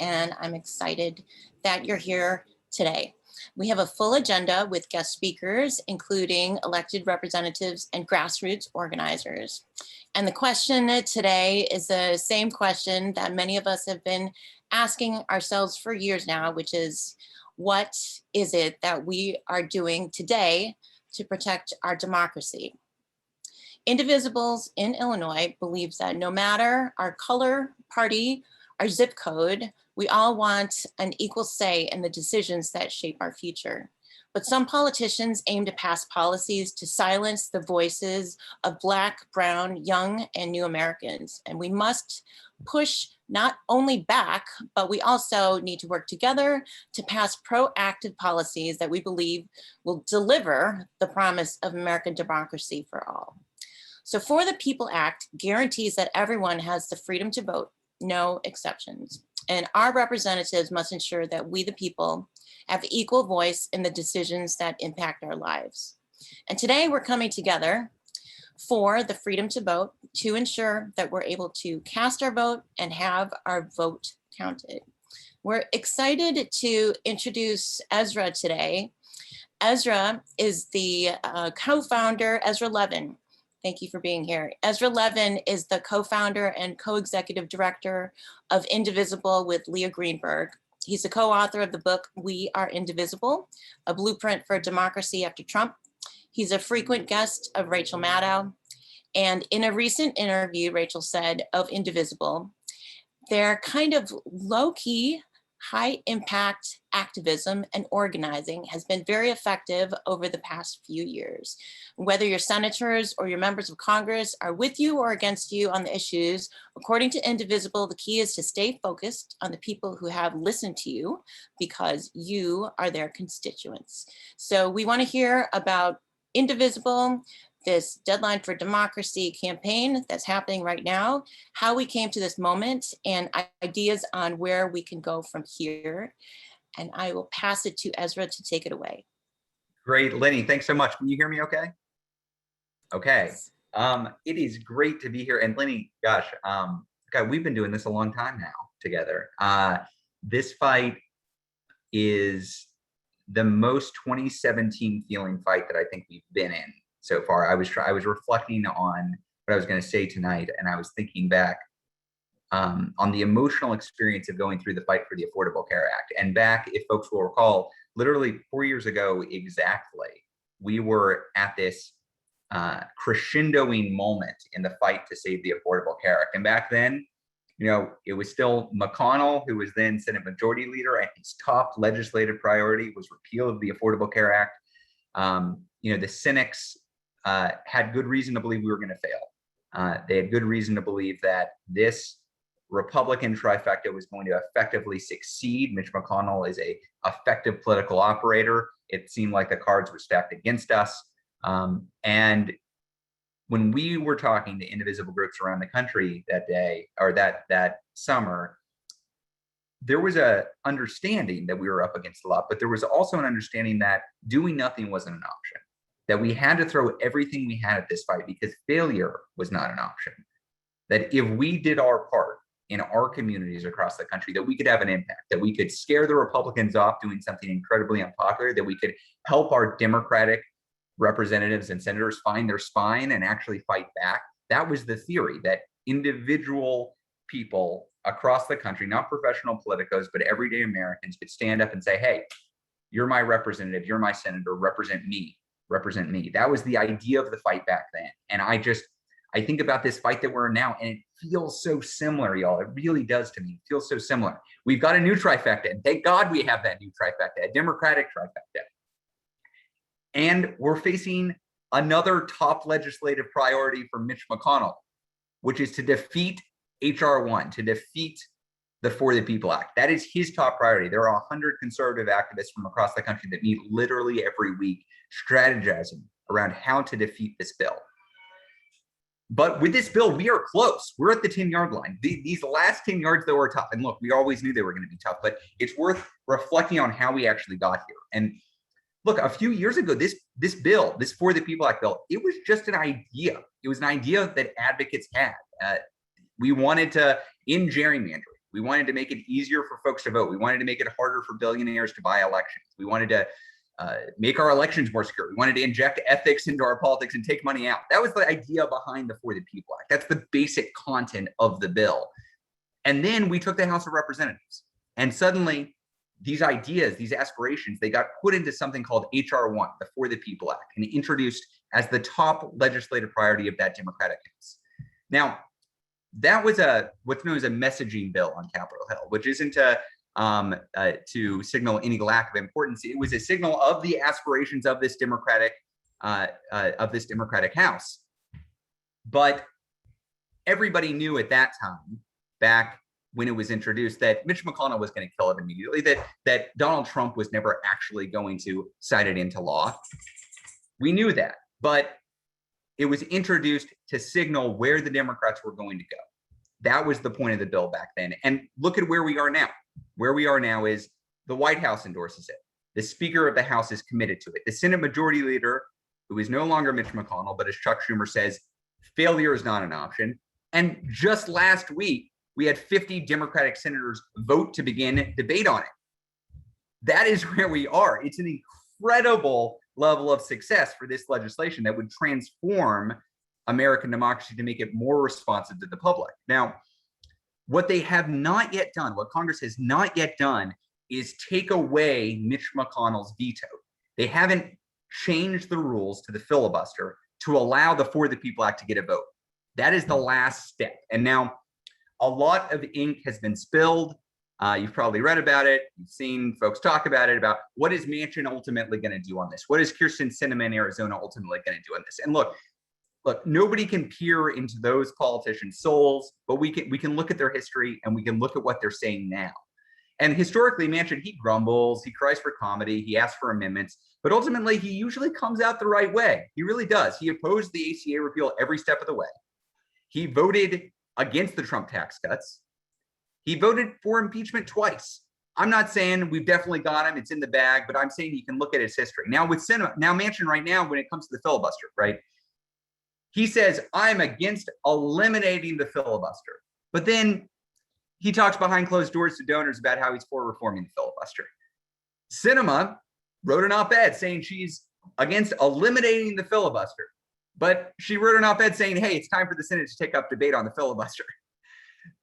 and I'm excited that you're here today. We have a full agenda with guest speakers, including elected representatives and grassroots organizers. And the question today is the same question that many of us have been asking ourselves for years now, which is, what is it that we are doing today to protect our democracy? Indivisibles in Illinois believes that no matter our color, party, our zip code, we all want an equal say in the decisions that shape our future. But some politicians aim to pass policies to silence the voices of Black, brown, young, and new Americans. And we must push not only back, but we also need to work together to pass proactive policies that we believe will deliver the promise of American democracy for all. So For the People Act guarantees that everyone has the freedom to vote, no exceptions. And our representatives must ensure that we, the people, have equal voice in the decisions that impact our lives. And today we're coming together for the freedom to vote to ensure that we're able to cast our vote and have our vote counted. We're excited to introduce Ezra today. Ezra is the co-founder, Ezra Levin. Thank you for being here. Ezra Levin is the co-founder and co-executive director of Indivisible with Leah Greenberg. He's the co-author of the book, We Are Indivisible, A Blueprint for Democracy After Trump. He's a frequent guest of Rachel Maddow. And in a recent interview, Rachel said of Indivisible, their kind of low-key, high-impact activism and organizing has been very effective over the past few years. Whether your senators or your members of Congress are with you or against you on the issues, according to Indivisible, the key is to stay focused on the people who have listened to you because you are their constituents. So we want to hear about Indivisible, this Deadline for Democracy campaign that's happening right now, how we came to this moment, and ideas on where we can go from here. And I will pass it to Ezra to take it away. Great, Lenny, thanks so much. Can you hear me okay? Okay, it is great to be here. And Lenny, gosh, God, we've been doing this a long time now together. This fight is the most 2017 feeling fight that I think we've been in so far. I was reflecting on what I was going to say tonight, and I was thinking back on the emotional experience of going through the fight for the Affordable Care Act. And back, if folks will recall, literally 4 years ago exactly, we were at this crescendoing moment in the fight to save the Affordable Care Act. And back then, you know, it was still McConnell, who was then Senate Majority Leader, and his top legislative priority was repeal of the Affordable Care Act. You know, the cynics had good reason to believe we were going to fail. They had good reason to believe that this Republican trifecta was going to effectively succeed. Mitch McConnell is an effective political operator. It seemed like the cards were stacked against us. And when we were talking to indivisible groups around the country that day, or that summer, there was a understanding that we were up against a lot, but there was also an understanding that doing nothing wasn't an option, that we had to throw everything we had at this fight because failure was not an option, that if we did our part in our communities across the country, that we could have an impact, that we could scare the Republicans off doing something incredibly unpopular, that we could help our Democratic representatives and senators find their spine and actually fight back. That was the theory, that individual people across the country, not professional politicos, but everyday Americans could stand up and say, hey, you're my representative, you're my senator, represent me, represent me. That was the idea of the fight back then. And I think about this fight that we're in now, and it feels so similar, y'all. It really does to me. It feels so similar. We've got a new trifecta, and thank God we have that new trifecta, a Democratic trifecta. And we're facing another top legislative priority for Mitch McConnell, which is to defeat H.R. 1, to defeat the For the People Act. That is his top priority. There are 100 conservative activists from across the country that meet literally every week, strategizing around how to defeat this bill. But with this bill, we are close. We're at the 10-yard line. These last 10 yards, though, are tough. And look, we always knew they were going to be tough, but it's worth reflecting on how we actually got here. And look, a few years ago, this bill, this For the People Act bill, it was just an idea. It was an idea that advocates had. We wanted to end gerrymandering. We wanted to make it easier for folks to vote. We wanted to make it harder for billionaires to buy elections. We wanted to make our elections more secure. We wanted to inject ethics into our politics and take money out. That was the idea behind the For the People Act. That's the basic content of the bill. And then we took the House of Representatives, and suddenly these ideas, these aspirations, they got put into something called HR 1, the For the People Act, and introduced as the top legislative priority of that Democratic House. Now, that was what's known as a messaging bill on Capitol Hill, which isn't to signal any lack of importance. It was a signal of the aspirations of this Democratic House. But everybody knew at that time, back when it was introduced, that Mitch McConnell was going to kill it immediately, that Donald Trump was never actually going to sign it into law. We knew that, but it was introduced to signal where the Democrats were going to go. That was the point of the bill back then. And look at where we are now. Where we are now is the White House endorses it. The Speaker of the House is committed to it. The Senate Majority Leader, who is no longer Mitch McConnell, but as Chuck Schumer says, failure is not an option. And just last week, we had 50 Democratic senators vote to begin debate on it. That is where we are. It's an incredible level of success for this legislation that would transform American democracy to make it more responsive to the public. Now, what they have not yet done, what Congress has not yet done, is take away Mitch McConnell's veto. They haven't changed the rules to the filibuster to allow the For the People Act to get a vote. That is the last step. And now a lot of ink has been spilled. You've probably read about it. You've seen folks talk about it, about what is Manchin ultimately going to do on this? What is Kyrsten Sinema in Arizona ultimately going to do on this? And look, nobody can peer into those politicians' souls, but we can look at their history and we can look at what they're saying now. And historically, Manchin, he grumbles, he cries for comedy, he asks for amendments, but ultimately he usually comes out the right way. He really does. He opposed the ACA repeal every step of the way. He voted against the Trump tax cuts. He voted for impeachment twice. I'm not saying we've definitely got him, it's in the bag, but I'm saying you can look at his history. Now with Manchin right now, when it comes to the filibuster, right? He says, I'm against eliminating the filibuster. But then he talks behind closed doors to donors about how he's for reforming the filibuster. Sinema wrote an op-ed saying she's against eliminating the filibuster. But she wrote an op-ed saying, hey, it's time for the Senate to take up debate on the filibuster.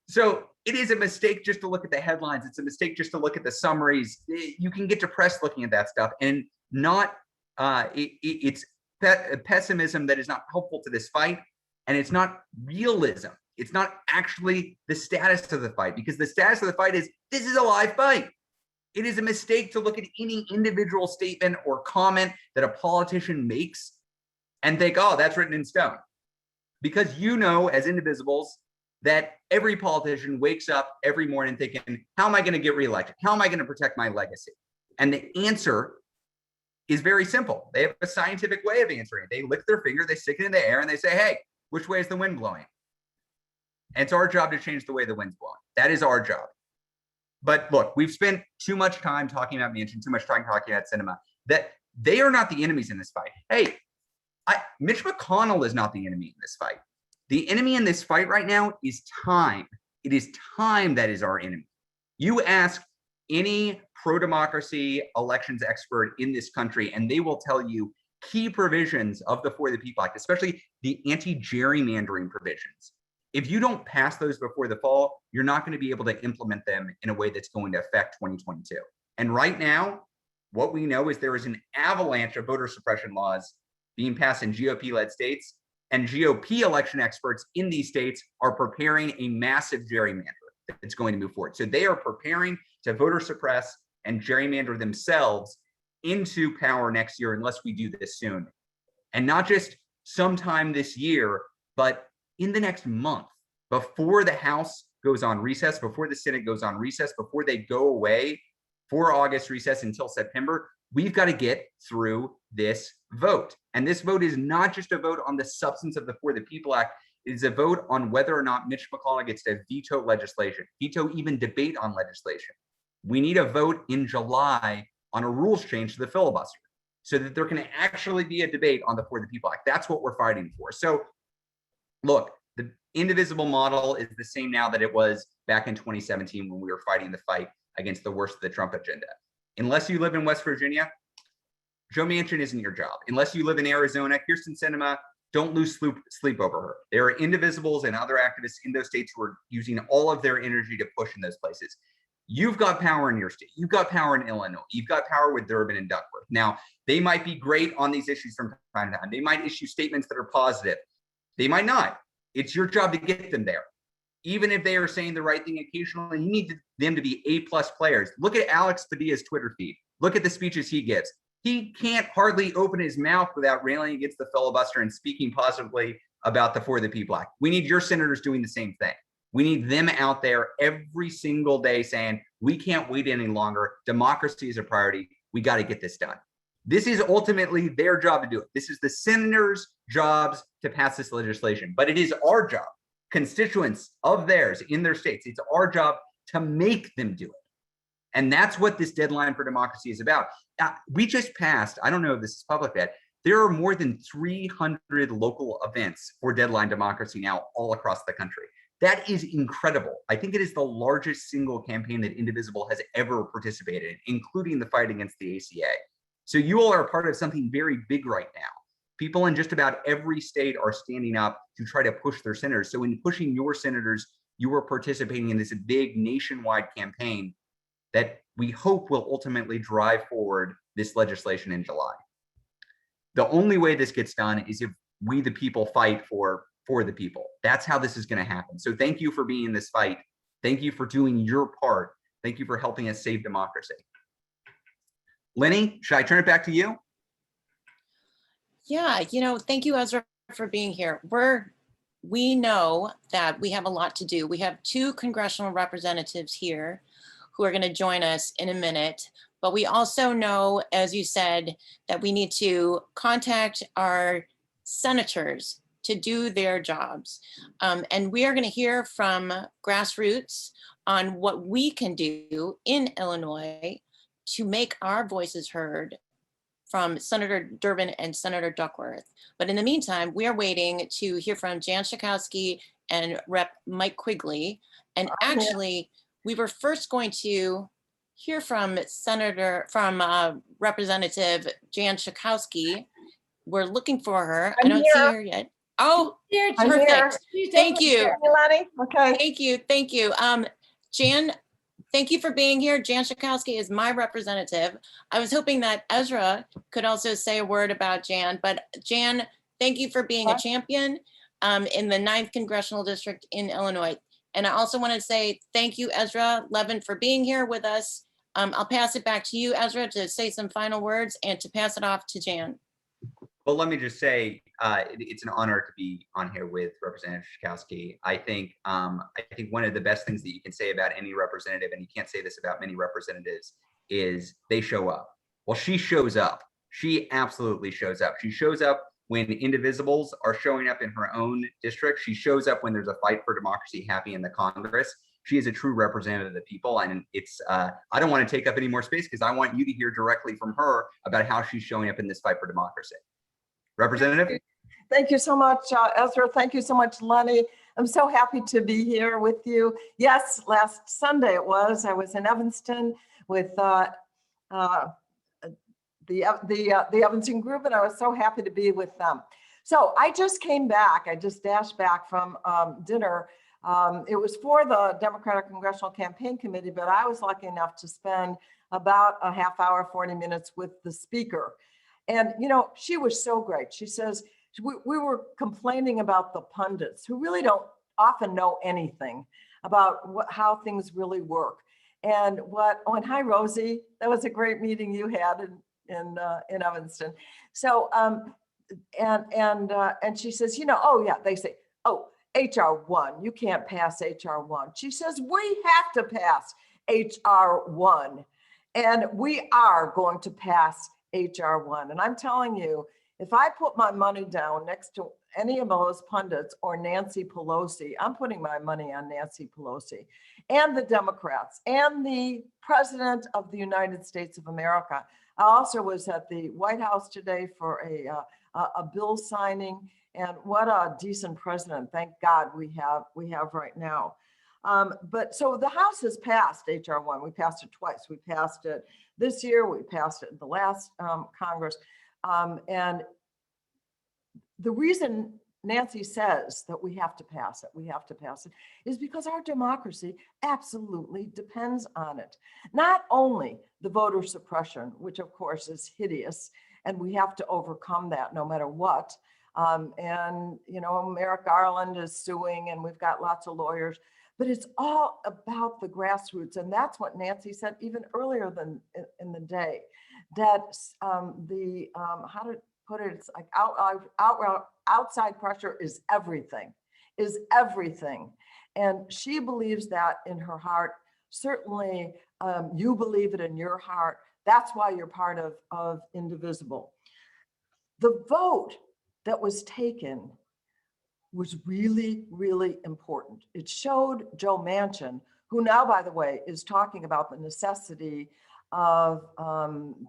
So it is a mistake just to look at the headlines. It's a mistake just to look at the summaries. You can get depressed looking at that stuff, and it's pessimism that is not helpful to this fight, and it's not realism. It's not actually the status of the fight, because the status of the fight is this is a live fight. It is a mistake to look at any individual statement or comment that a politician makes and think, oh, that's written in stone. Because you know, as Indivisibles, that every politician wakes up every morning thinking, how am I going to get reelected? How am I going to protect my legacy? And the answer is very simple. They have a scientific way of answering it. They lick their finger, they stick it in the air, and they say, hey, which way is the wind blowing? And it's our job to change the way the wind's blowing. That is our job. But look, we've spent too much time talking about Manchin, too much time talking about Sinema, that they are not the enemies in this fight. Hey, Mitch McConnell is not the enemy in this fight. The enemy in this fight right now is time. It is time that is our enemy. You ask any pro-democracy elections expert in this country, and they will tell you key provisions of the For the People Act, especially the anti-gerrymandering provisions. If you don't pass those before the fall, you're not going to be able to implement them in a way that's going to affect 2022. And right now, what we know is there is an avalanche of voter suppression laws being passed in GOP-led states, and GOP election experts in these states are preparing a massive gerrymander that's going to move forward. So they are preparing to voter suppress and gerrymander themselves into power next year unless we do this soon. And not just sometime this year, but in the next month, before the House goes on recess, before the Senate goes on recess, before they go away for August recess until September, we've got to get through this vote. And this vote is not just a vote on the substance of the For the People Act. It is a vote on whether or not Mitch McConnell gets to veto legislation, veto even debate on legislation. We need a vote in July on a rules change to the filibuster so that there can actually be a debate on the For the People Act. That's what we're fighting for. So look, The indivisible model is the same now that it was back in 2017 when we were fighting the fight against the worst of the Trump agenda. Unless you live in West Virginia, Joe Manchin isn't your job. Unless you live in Arizona, Kirsten Sinema, don't lose sleep over her. There are indivisibles and other activists in those states who are using all of their energy to push in those places. You've got power in your state. You've got power in Illinois. You've got power with Durbin and Duckworth. Now, they might be great on these issues from time to time. They might issue statements that are positive. They might not. It's your job to get them there. Even if they are saying the right thing occasionally, you need them to be A+ players. Look at Alex Padilla's Twitter feed. Look at the speeches he gives. He can't hardly open his mouth without railing against the filibuster and speaking positively about the For the People Act. We need your senators doing the same thing. We need them out there every single day saying, we can't wait any longer. Democracy is a priority. We got to get this done. This is ultimately their job to do it. This is the senators' jobs to pass this legislation, but it is our job, constituents of theirs in their states. It's our job to make them do it. And that's what this deadline for democracy is about. We just passed, I don't know if this is public yet, there are more than 300 local events for deadline democracy now all across the country. That is incredible. I think it is the largest single campaign that Indivisible has ever participated in, including the fight against the ACA. So you all are a part of something very big right now. People in just about every state are standing up to try to push their senators. So in pushing your senators, you are participating in this big nationwide campaign that we hope will ultimately drive forward this legislation in July. The only way this gets done is if we, the people, fight for the people. That's how this is going to happen. So thank you for being in this fight. Thank you for doing your part. Thank you for helping us save democracy. Lenny, should I turn it back to you? Yeah, thank you, Ezra, for being here. We know that we have a lot to do. We have 2 congressional representatives here who are going to join us in a minute. But we also know, as you said, that we need to contact our senators to do their jobs. And we are going to hear from grassroots on what we can do in Illinois to make our voices heard from Senator Durbin and Senator Duckworth. But in the meantime, we are waiting to hear from Jan Schakowsky and Rep. Mike Quigley. And actually, we were first going to hear from Representative Jan Schakowsky. We're looking for her. I don't see her yet. Oh, perfect. Thank you. Okay. Thank you. Jan, thank you for being here. Jan Schakowsky is my representative. I was hoping that Ezra could also say a word about Jan, but Jan, thank you for being a champion in the 9th Congressional District in Illinois. And I also want to say thank you, Ezra, Levin, for being here with us. I'll pass it back to you, Ezra, to say some final words and to pass it off to Jan. Well, let me just say it's an honor to be on here with Representative Schakowsky. I think one of the best things that you can say about any representative, and you can't say this about many representatives, is they show up. Well, she shows up. She absolutely shows up. She shows up when indivisibles are showing up in her own district. She shows up when there's a fight for democracy happening in the Congress. She is a true representative of the people. And it's, I don't want to take up any more space because I want you to hear directly from her about how she's showing up in this fight for democracy. Representative? Thank you so much, Ezra. Thank you so much, Lenny. I'm so happy to be here with you. Yes, last Sunday I was in Evanston with the Evanston group, and I was so happy to be with them. So I just came back. I just dashed back from dinner. It was for the Democratic Congressional Campaign Committee, but I was lucky enough to spend about a half hour, 40 minutes with the speaker. And, she was so great. She says, we were complaining about the pundits who really don't often know anything about how things really work. And and hi, Rosie, that was a great meeting you had in Evanston. So, and she says, oh yeah, they say, oh, HR 1, you can't pass HR 1. She says, we have to pass HR 1, and we are going to pass HR 1. And I'm telling you, if I put my money down next to any of those pundits or Nancy Pelosi, I'm putting my money on Nancy Pelosi and the Democrats and the President of the United States of America. I also was at the White House today for a bill signing, And what a decent president, thank God we have right now. But so the House has passed HR 1. We passed it twice. We passed it this year. We passed it in the last Congress. And the reason Nancy says that we have to pass it, is because our democracy absolutely depends on it. Not only the voter suppression, which of course is hideous, and we have to overcome that no matter what. And, you know, Merrick Garland is suing, and we've got lots of lawyers, but it's all about the grassroots. And that's what Nancy said even earlier than in the day, that how to put it, it's like outside pressure is everything. And she believes that in her heart. Certainly you believe it in your heart. That's why you're part of Indivisible. The vote that was taken was really, really important. It showed Joe Manchin, who now, by the way, is talking about the necessity of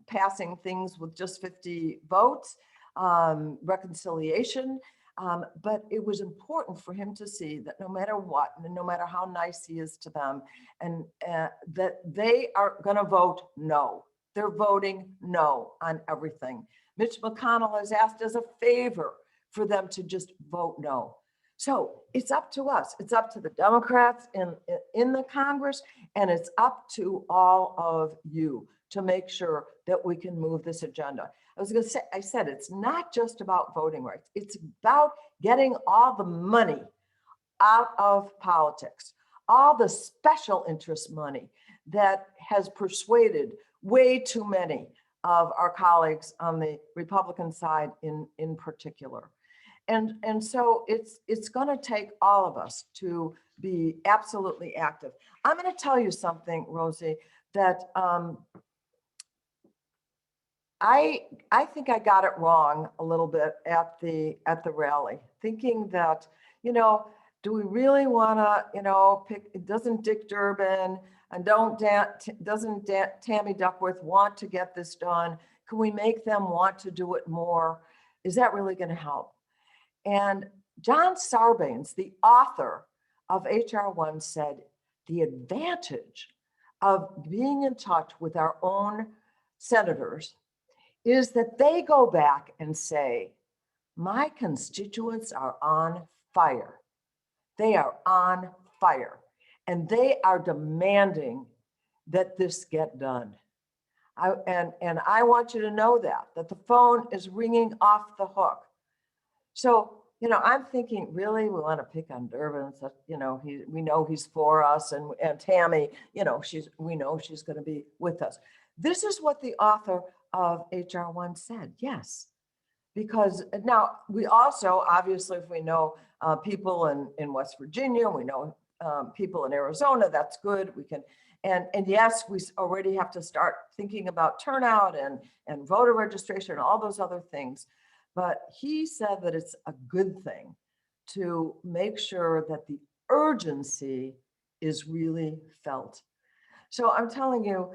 passing things with just 50 votes, reconciliation. But it was important for him to see that no matter what, and no matter how nice he is to them, and that they are going to vote no. They're voting no on everything. Mitch McConnell has asked as a favor for them to just vote no. So it's up to us. It's up to the Democrats in the Congress, and it's up to all of you to make sure that we can move this agenda. I said, it's not just about voting rights. It's about getting all the money out of politics, all the special interest money that has persuaded way too many of our colleagues on the Republican side in particular. And so it's going to take all of us to be absolutely active. I'm going to tell you something, Rosie, that I think I got it wrong a little bit at the rally, thinking that, you know, do we really want to, you know, pick? Doesn't Dick Durbin and doesn't Tammy Duckworth want to get this done? Can we make them want to do it more? Is that really going to help? And John Sarbanes, the author of HR 1, said the advantage of being in touch with our own senators is that they go back and say, my constituents are on fire. They are on fire, and they are demanding that this get done. And I want you to know that the phone is ringing off the hook. So, you know, I'm thinking, really, we want to pick on Durbin. So, you know, we know he's for us, and Tammy, you know, we know she's going to be with us. This is what the author of HR 1 said. Yes, because now we also, obviously, if we know people in West Virginia, we know people in Arizona, that's good. We can, and yes, we already have to start thinking about turnout and voter registration and all those other things. But he said that it's a good thing to make sure that the urgency is really felt. So I'm telling you,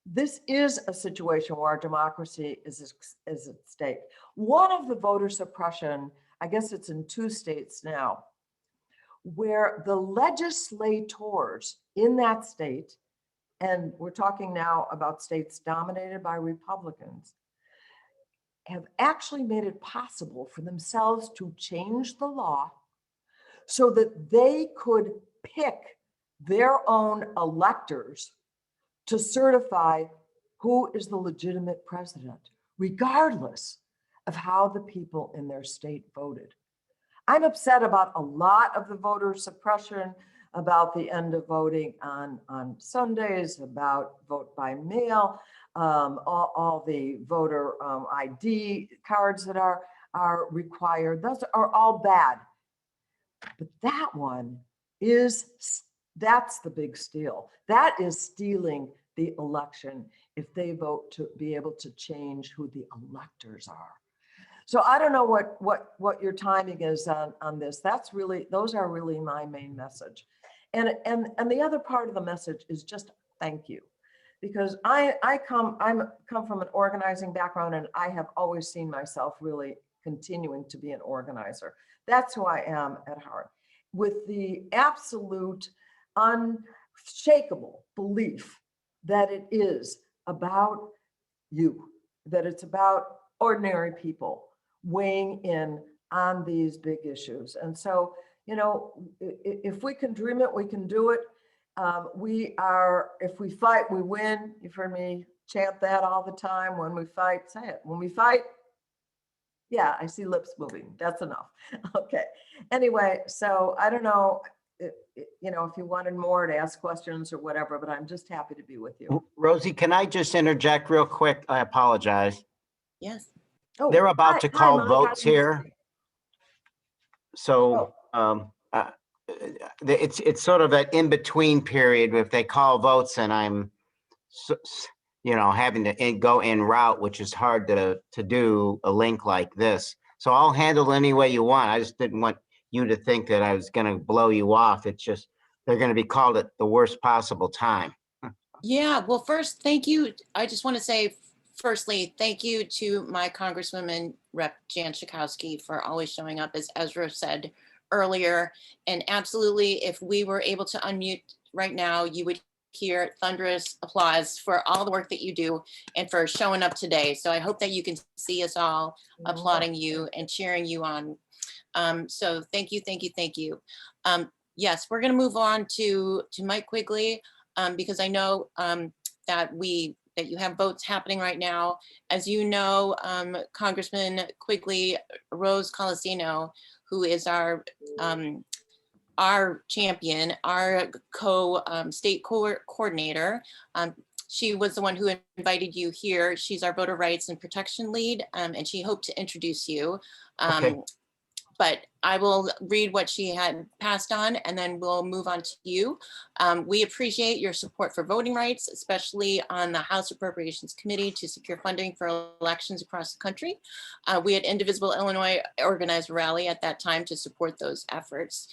this is a situation where our democracy is at stake. One of the voter suppression, I guess it's in 2 states now, where the legislators in that state, and we're talking now about states dominated by Republicans, have actually made it possible for themselves to change the law so that they could pick their own electors to certify who is the legitimate president, regardless of how the people in their state voted. I'm upset about a lot of the voter suppression, about the end of voting on Sundays, about vote by mail, all the voter ID cards that are required. Those are all bad. But that one that's the big steal. That is stealing the election if they vote to be able to change who the electors are. So I don't know what your timing is on this. Those are really my main message. And the other part of the message is just thank you. Because I come from an organizing background, and I have always seen myself really continuing to be an organizer. That's who I am at heart, with the absolute unshakable belief that it is about you, that it's about ordinary people weighing in on these big issues. And so, you know, if we can dream it, we can do it. If we fight, we win. You've heard me chant that all the time. When we fight, say it. When we fight, yeah, I see lips moving. That's enough. Okay. Anyway, so I don't know, you know, if you wanted more to ask questions or whatever, but I'm just happy to be with you. Rosie, can I just interject real quick? I apologize. Yes. Oh, They're about hi- to hi, call Mike. votes here. So it's sort of an in-between period if they call votes and I'm, you know, having to go en route, which is hard to do a link like this. So I'll handle it any way you want. I just didn't want you to think that I was going to blow you off. It's just they're going to be called at the worst possible time. Yeah, well, first, thank you. I just want to say, firstly, thank you to my Congresswoman Rep. Jan Schakowsky for always showing up, as Ezra said earlier. And absolutely, if we were able to unmute right now, you would hear thunderous applause for all the work that you do and for showing up today. So I hope that you can see us all applauding you and cheering you on. So thank you, thank you, thank you. Yes, we're going to move on to Mike Quigley. Because I know that you have votes happening right now. As you know, Congressman Quigley Rose Colasino, who is our champion, our state coordinator. She was the one who invited you here. She's our voter rights and protection lead, and she hoped to introduce you. Okay. But I will read what she had passed on, and then we'll move on to you. We appreciate your support for voting rights, especially on the House Appropriations Committee to secure funding for elections across the country. We at Indivisible Illinois organized a rally at that time to support those efforts.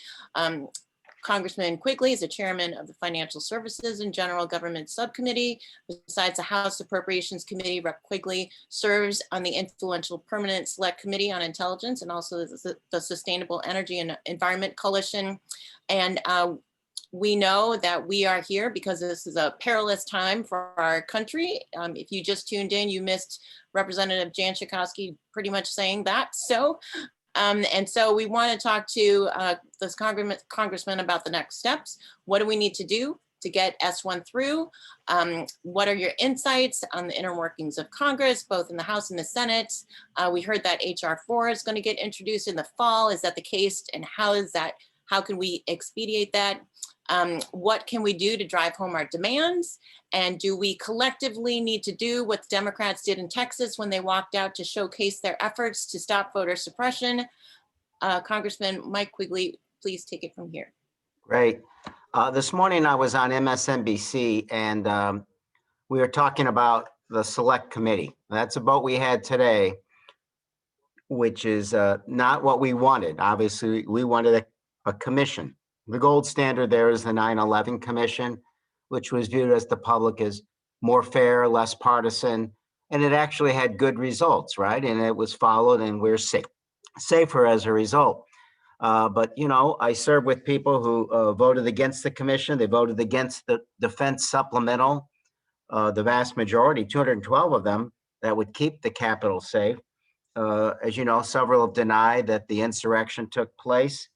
Congressman Quigley is the chairman of the Financial Services and General Government Subcommittee. Besides the House Appropriations Committee, Rep. Quigley serves on the influential Permanent Select Committee on Intelligence and also the Sustainable Energy and Environment Coalition. And we know that we are here because this is a perilous time for our country. If you just tuned in, you missed Representative Jan Schakowsky pretty much saying that. And so we want to talk to this congressman about the next steps. What do we need to do to get S1 through? What are your insights on the inner workings of Congress, both in the House and the Senate? We heard that HR 4 is going to get introduced in the fall. Is that the case? And how can we expedite that? What can we do to drive home our demands? And do we collectively need to do what the Democrats did in Texas when they walked out to showcase their efforts to stop voter suppression? Congressman Mike Quigley, please take it from here. Great. This morning I was on MSNBC and we were talking about the select committee. That's a vote we had today, which is not what we wanted. Obviously, we wanted a commission. The gold standard there is the 9/11 Commission, which was viewed as the public as more fair, less partisan, and it actually had good results, right? And it was followed, and we're safer as a result. But, you know, I served with people who voted against the commission. They voted against the defense supplemental, the vast majority, 212 of them, that would keep the Capitol safe. As you know, several have denied that the insurrection took place.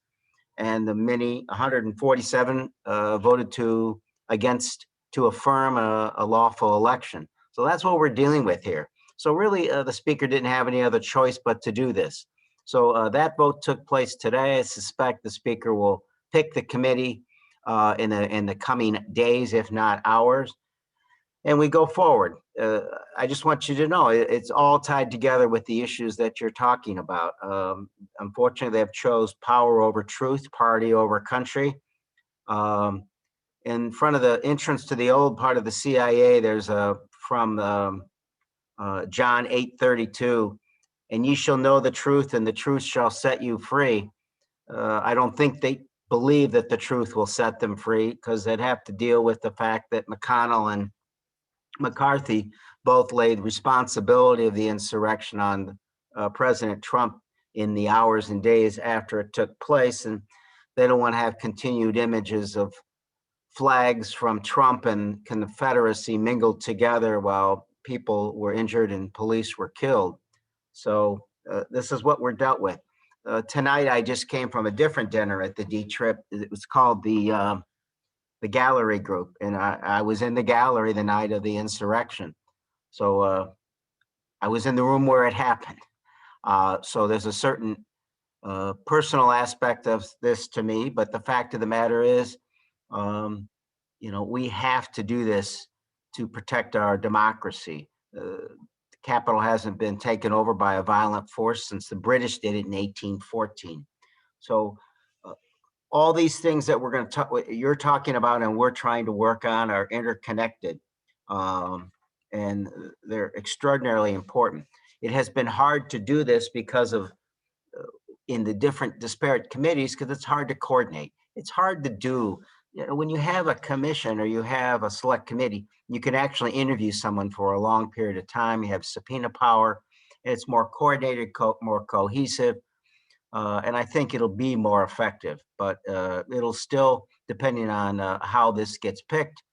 And the 147 voted to affirm a lawful election. So that's what we're dealing with here. So really, the speaker didn't have any other choice but to do this. So that vote took place today. I suspect the speaker will pick the committee in the coming days, if not hours, and we go forward. I just want you to know it's all tied together with the issues that you're talking about. Unfortunately, they've chose power over truth, party over country. In front of the entrance to the old part of the CIA, there's from John 8:32, and ye shall know the truth, and the truth shall set you free. I don't think they believe that the truth will set them free, because they'd have to deal with the fact that McConnell and McCarthy both laid responsibility of the insurrection on President Trump in the hours and days after it took place. And they don't want to have continued images of flags from Trump and Confederacy mingled together while people were injured and police were killed. So this is what we're dealt with. Tonight, I just came from a different dinner at the D-Trip. It was called the gallery group, and I was in the gallery the night of the insurrection. So I was in the room where it happened. So there's a certain personal aspect of this to me, but the fact of the matter is, we have to do this to protect our democracy. The Capitol hasn't been taken over by a violent force since the British did it in 1814. So all these things that we're going to talk, you're talking about, and we're trying to work on are interconnected, and they're extraordinarily important. It has been hard to do this because of in the different disparate committees, because it's hard to coordinate. It's hard to do. When you have a commission or you have a select committee, you can actually interview someone for a long period of time. You have subpoena power, and it's more coordinated, more cohesive, and I think it'll be more effective. But it'll still, depending on how this gets picked,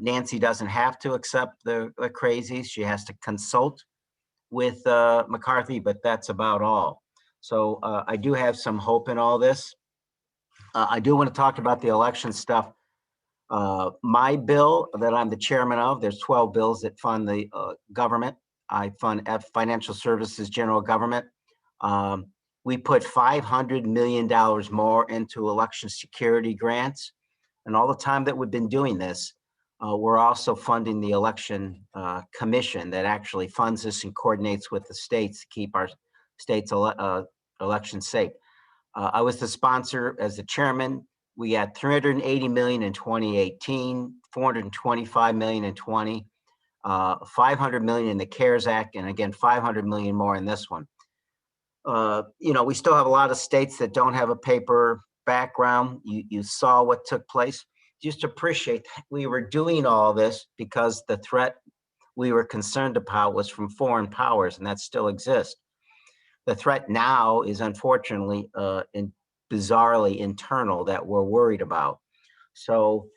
Nancy doesn't have to accept the crazies. She has to consult with McCarthy, but that's about all. So I do have some hope in all this. I do want to talk about the election stuff. My bill that I'm the chairman of, there's 12 bills that fund the government. I fund financial services, general government. We put $500 million more into election security grants. And all the time that we've been doing this, we're also funding the election commission that actually funds this and coordinates with the states to keep our states' elections safe. I was the sponsor as the chairman. We got 380 million in 2018, 425 million in 20, 500 million in the CARES Act, and again, 500 million more in this one. We still have a lot of states that don't have a paper background. You saw what took place. Just appreciate that we were doing all this because the threat we were concerned about was from foreign powers, and that still exists. The threat now is unfortunately bizarrely internal that we're worried about. So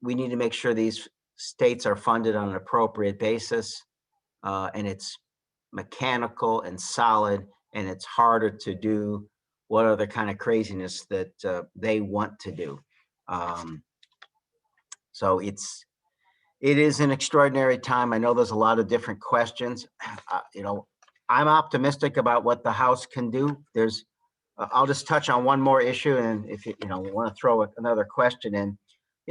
we need to make sure these states are funded on an appropriate basis, and it's mechanical and solid, and it's harder to do what other kind of craziness that they want to do. So it is an extraordinary time. I know there's a lot of different questions. I'm optimistic about what the House can do. I'll just touch on one more issue, and if you want to throw another question in,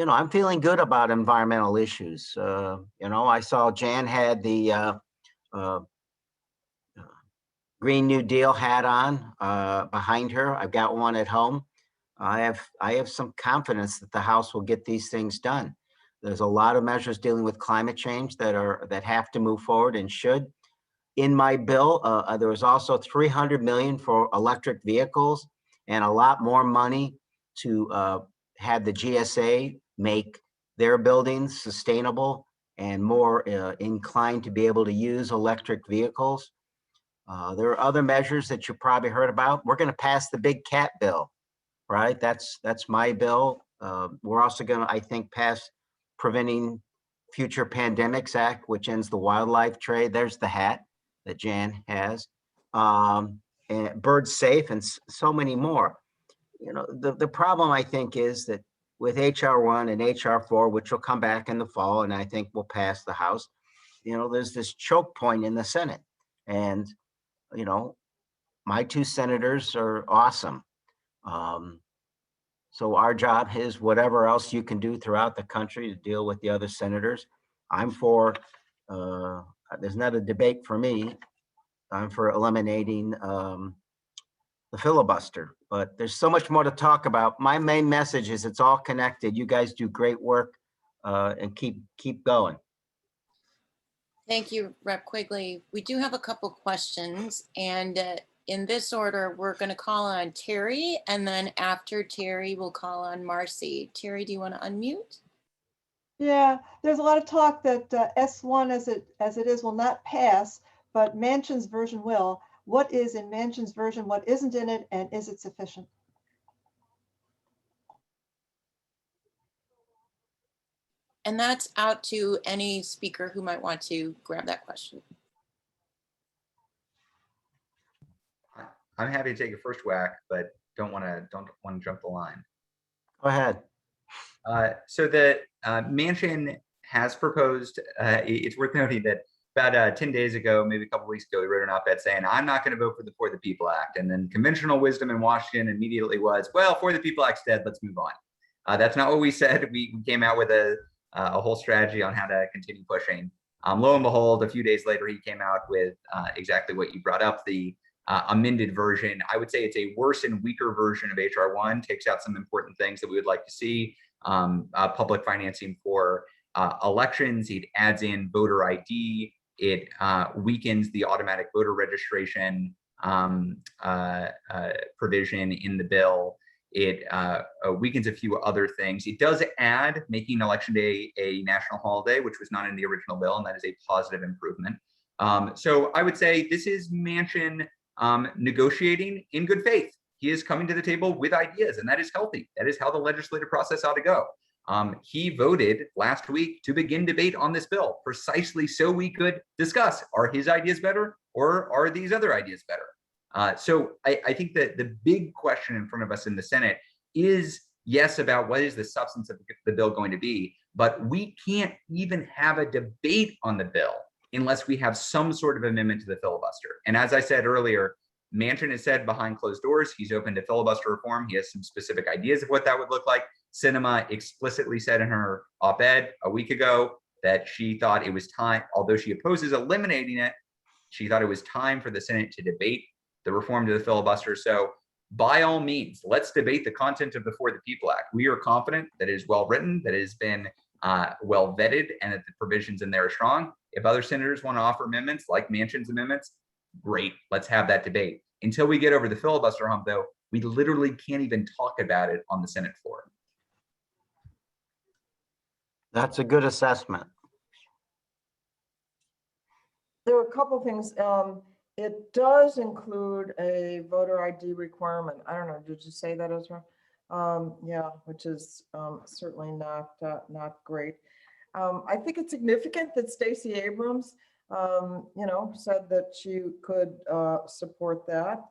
I'm feeling good about environmental issues. I saw Jan had the Green New Deal hat on behind her. I've got one at home. I have some confidence that the House will get these things done. There's a lot of measures dealing with climate change that have to move forward and should. In my bill, there was also 300 million for electric vehicles and a lot more money to have the GSA make their buildings sustainable and more inclined to be able to use electric vehicles. There are other measures that you probably heard about. We're going to pass the big cat bill, right? That's my bill. We're also going to, I think, pass Preventing Future Pandemics Act, which ends the wildlife trade. There's the hat that Jan has, and Bird Safe, and so many more. The problem, I think, is that with HR 1 and HR 4, which will come back in the fall, and I think will pass the House, there's this choke point in the Senate. And, my two senators are awesome. So our job is whatever else you can do throughout the country to deal with the other senators. I'm for, there's not a debate for me. I'm for eliminating the filibuster, but there's so much more to talk about. My main message is it's all connected. You guys do great work, and keep going. Thank you, Rep. Quigley. We do have a couple questions, and in this order, we're going to call on Terry, and then after Terry, we'll call on Marcy. Terry, do you want to unmute? Yeah, there's a lot of talk that S1 as it is will not pass, but Manchin's version will. what is in Manchin's version, what isn't in it, and is it sufficient? And that's out to any speaker who might want to grab that question. I'm happy to take a first whack, but don't want to jump the line. Go ahead. So the Manchin has proposed, it's worth noting that about 10 days ago, maybe a couple weeks ago, he wrote an op-ed saying, I'm not going to vote for the For the People Act. And then conventional wisdom in Washington immediately was, well, For the People Act's dead, let's move on. That's not what we said. We came out with a whole strategy on how to continue pushing. Lo and behold, a few days later, he came out with exactly what you brought up, the amended version. I would say it's a worse and weaker version of HR 1, takes out some important things that we would like to see, public financing for elections. It adds in voter ID. It weakens the automatic voter registration provision in the bill. It weakens a few other things. It does add making Election Day a national holiday, which was not in the original bill, and that is a positive improvement. So I would say this is Manchin negotiating in good faith. He is coming to the table with ideas, and that is healthy. That is how the legislative process ought to go. He voted last week to begin debate on this bill precisely so we could discuss, are his ideas better or are these other ideas better? So I think that the big question in front of us in the Senate is, yes, about what is the substance of the bill going to be, but we can't even have a debate on the bill unless we have some sort of amendment to the filibuster. And as I said earlier, Manchin has said behind closed doors, he's open to filibuster reform. He has some specific ideas of what that would look like. Sinema explicitly said in her op-ed a week ago that she thought it was time, although she opposes eliminating it, she thought it was time for the Senate to debate the reform to the filibuster. So by all means, let's debate the content of the For the People Act. We are confident that it is well written, that it has been well vetted, and that the provisions in there are strong. If other senators want to offer amendments like Manchin's amendments, great, let's have that debate. Until we get over the filibuster hump, though, we literally can't even talk about it on the Senate floor. That's a good assessment. There are a couple things. It does include a voter ID requirement. I don't know, did you say that, Ezra? Yeah, which is certainly not great. I think it's significant that Stacey Abrams, said that she could support that.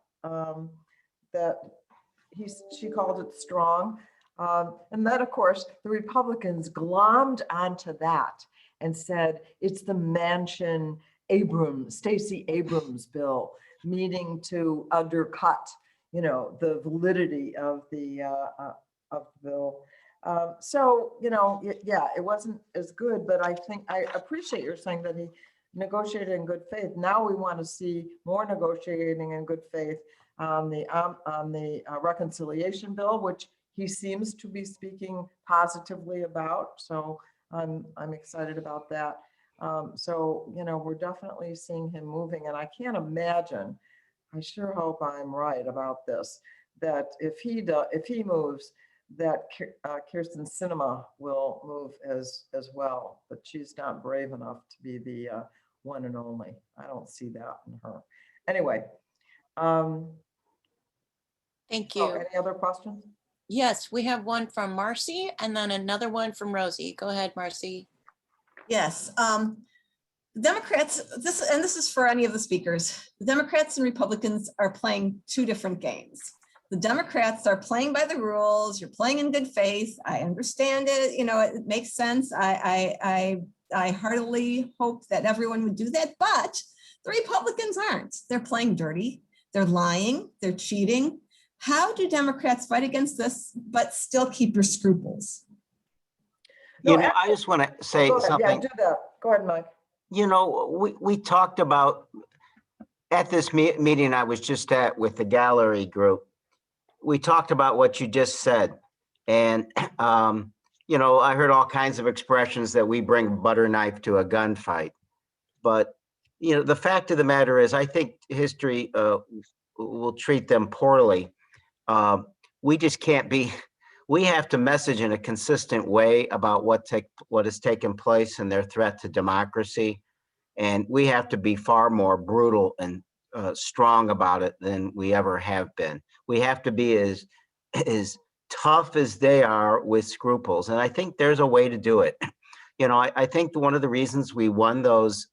She called it strong. And then, of course, the Republicans glommed onto that and said it's the Manchin Stacey Abrams bill, meaning to undercut, the validity of the bill. Yeah, it wasn't as good, but I think I appreciate your saying that he negotiated in good faith. Now we want to see more negotiating in good faith on the reconciliation bill, which he seems to be speaking positively about. So I'm excited about that. We're definitely seeing him moving, and I can't imagine, I sure hope I'm right about this, that if he moves, that Kirsten Sinema will move as well, but she's not brave enough to be the one and only. I don't see that in her. Anyway. Thank you. Any other questions? Yes, we have one from Marcy and then another one from Rosie. Go ahead, Marcy. Yes, Democrats, this is for any of the speakers, the Democrats and Republicans are playing two different games. The Democrats are playing by the rules, you're playing in good faith. I understand it, it makes sense. I heartily hope that everyone would do that, but the Republicans aren't. They're playing dirty, they're lying, they're cheating. How do Democrats fight against this, but still keep your scruples? I just want to say something. Yeah, do that. Go ahead, Mike. We talked about at this meeting I was just at with the gallery group. We talked about what you just said. And, I heard all kinds of expressions that we bring butter knife to a gunfight. But, the fact of the matter is, I think history will treat them poorly. We just can't be, we have to message in a consistent way about what has taken place and their threat to democracy. And we have to be far more brutal and strong about it than we ever have been. We have to be as tough as they are with scruples. And I think there's a way to do it. You know, I think one of the reasons we won those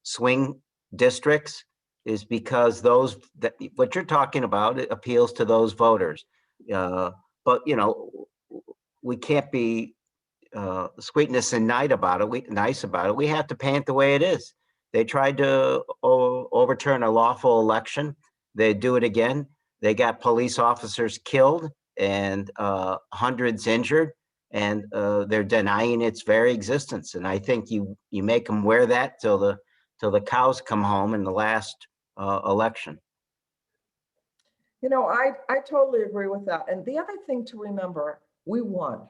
swing districts is because what you're talking about, it appeals to those voters. But, you know, we can't be sweetness and nice about it. We have to paint the way it is. They tried to overturn a lawful election. They do it again. They got police officers killed and hundreds injured, and they're denying its very existence. And I think you make them wear that till the cows come home in the last election. You know, I totally agree with that. And the other thing to remember, we won.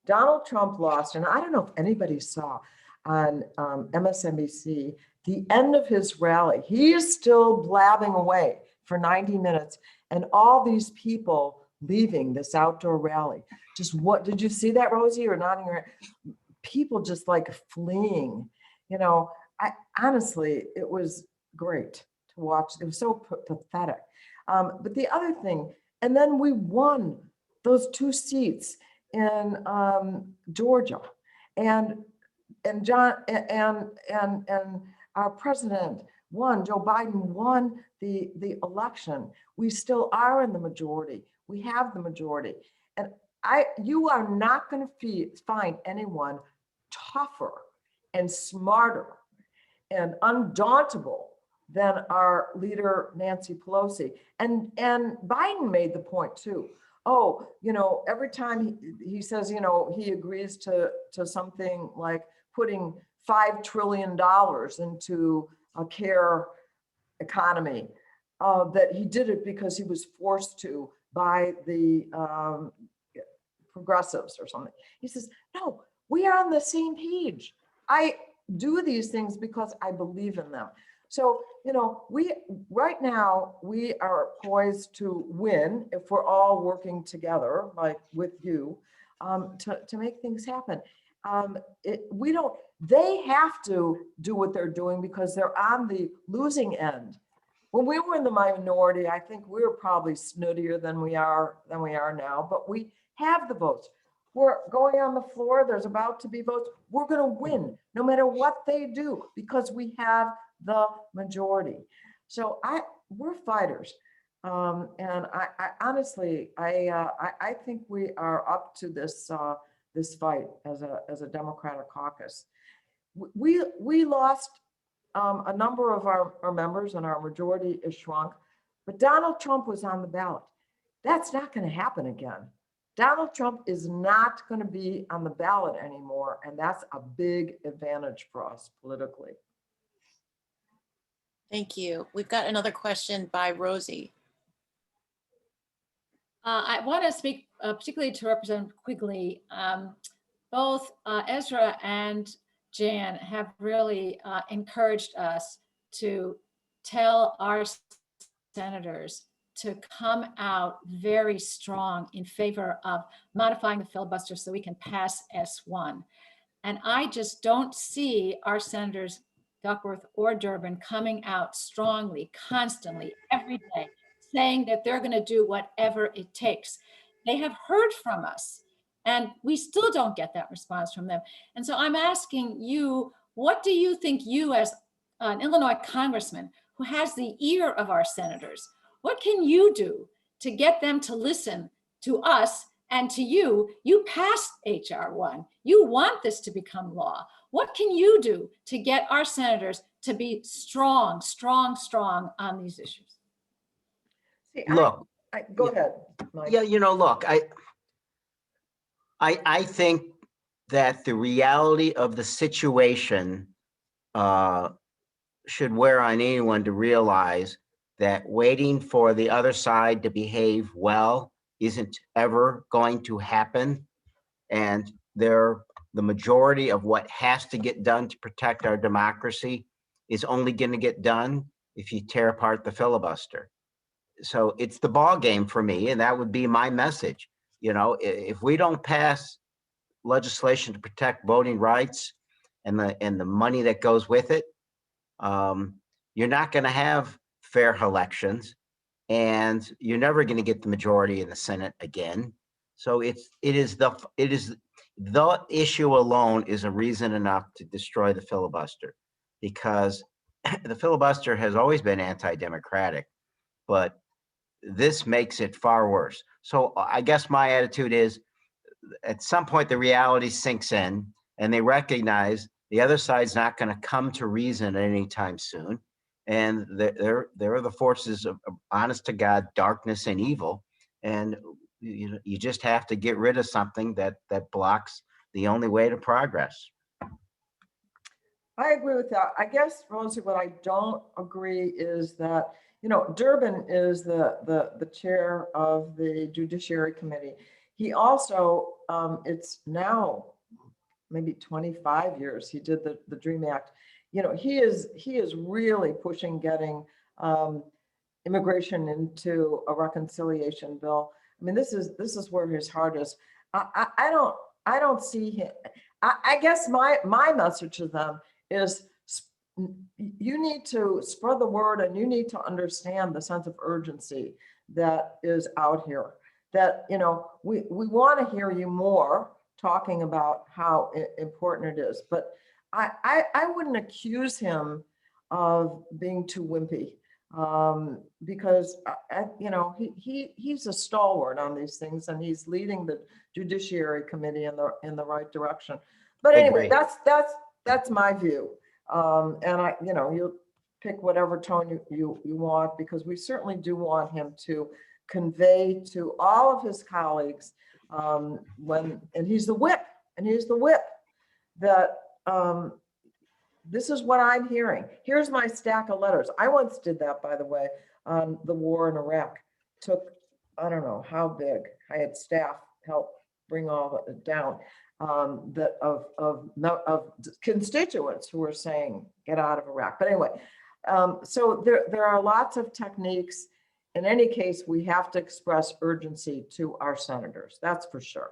Donald Trump lost, and I don't know if anybody saw on MSNBC the end of his rally. He is still blabbing away for 90 minutes, and all these people leaving this outdoor rally. Just what did you see that, Rosie? Or nodding your head? People just like fleeing. You know, honestly, it was great to watch. It was so pathetic. But the other thing, and then we won those 2 seats in Georgia, and John and our president won. Joe Biden won the election. We still are in the majority. We have the majority, and you are not going to find anyone tougher and smarter and undauntable than our leader, Nancy Pelosi. And Biden made the point too. Oh, you know, every time he says, you know, he agrees to something like putting $5 trillion into a care economy, that he did it because he was forced to by the progressives or something. He says, no, we are on the same page. I do these things because I believe in them. So, you know, right now we are poised to win if we're all working together, like with you, to make things happen. They have to do what they're doing because they're on the losing end. When we were in the minority, I think we were probably snootier than we are now, but we have the votes. We're going on the floor. There's about to be votes. We're going to win no matter what they do because we have the majority. So we're fighters. And I honestly, I think we are up to this fight as a Democratic caucus. We lost a number of our members, and our majority is shrunk, but Donald Trump was on the ballot. That's not going to happen again. Donald Trump is not going to be on the ballot anymore, and that's a big advantage for us politically. Thank you. We've got another question by Rosie. I want to speak particularly to Representative Quigley. Both Ezra and Jan have really encouraged us to tell our senators to come out very strong in favor of modifying the filibuster so we can pass S1. And I just don't see our senators, Duckworth or Durbin, coming out strongly, constantly, every day, saying that they're going to do whatever it takes. They have heard from us, and we still don't get that response from them. And so I'm asking you, what do you think, you as an Illinois congressman who has the ear of our senators, what can you do to get them to listen to us and to you? You passed HR 1. You want this to become law. What can you do to get our senators to be strong on these issues? See, Look, go ahead, Mike. yeah, you know, look, I think that the reality of the situation should wear on anyone to realize that waiting for the other side to behave well isn't ever going to happen. And the majority of what has to get done to protect our democracy is only going to get done if you tear apart the filibuster. So it's the ball game for me, and that would be my message. You know, if we don't pass legislation to protect voting rights and the money that goes with it, you're not going to have fair elections, and you're never going to get the majority in the Senate again. So it is the issue alone is a reason enough to destroy the filibuster, because the filibuster has always been anti-democratic, but this makes it far worse. So I guess my attitude is, at some point the reality sinks in and they recognize the other side's not going to come to reason anytime soon. And there are the forces of honest to God, darkness and evil. And you just have to get rid of something that blocks the only way to progress. I agree with that. I guess, Rosie, what I don't agree is that, Durbin is the chair of the Judiciary Committee. He also, it's now maybe 25 years he did the DREAM Act. He is really pushing getting immigration into a reconciliation bill. I mean, this is where his heart is. I don't see him. I guess my message to them is, you need to spread the word, and you need to understand the sense of urgency that is out here. That, we want to hear you more talking about how important it is. But I wouldn't accuse him of being too wimpy, because he's a stalwart on these things, and he's leading the Judiciary Committee in the right direction. But anyway, that's my view. And you'll pick whatever tone you want, because we certainly do want him to convey to all of his colleagues, and he's the whip, that this is what I'm hearing. Here's my stack of letters. I once did that, by the way, on the war in Iraq. Took, I don't know how big. I had staff help bring all that down, that of constituents who were saying, get out of Iraq. But anyway, so there are lots of techniques. In any case, we have to express urgency to our senators. That's for sure.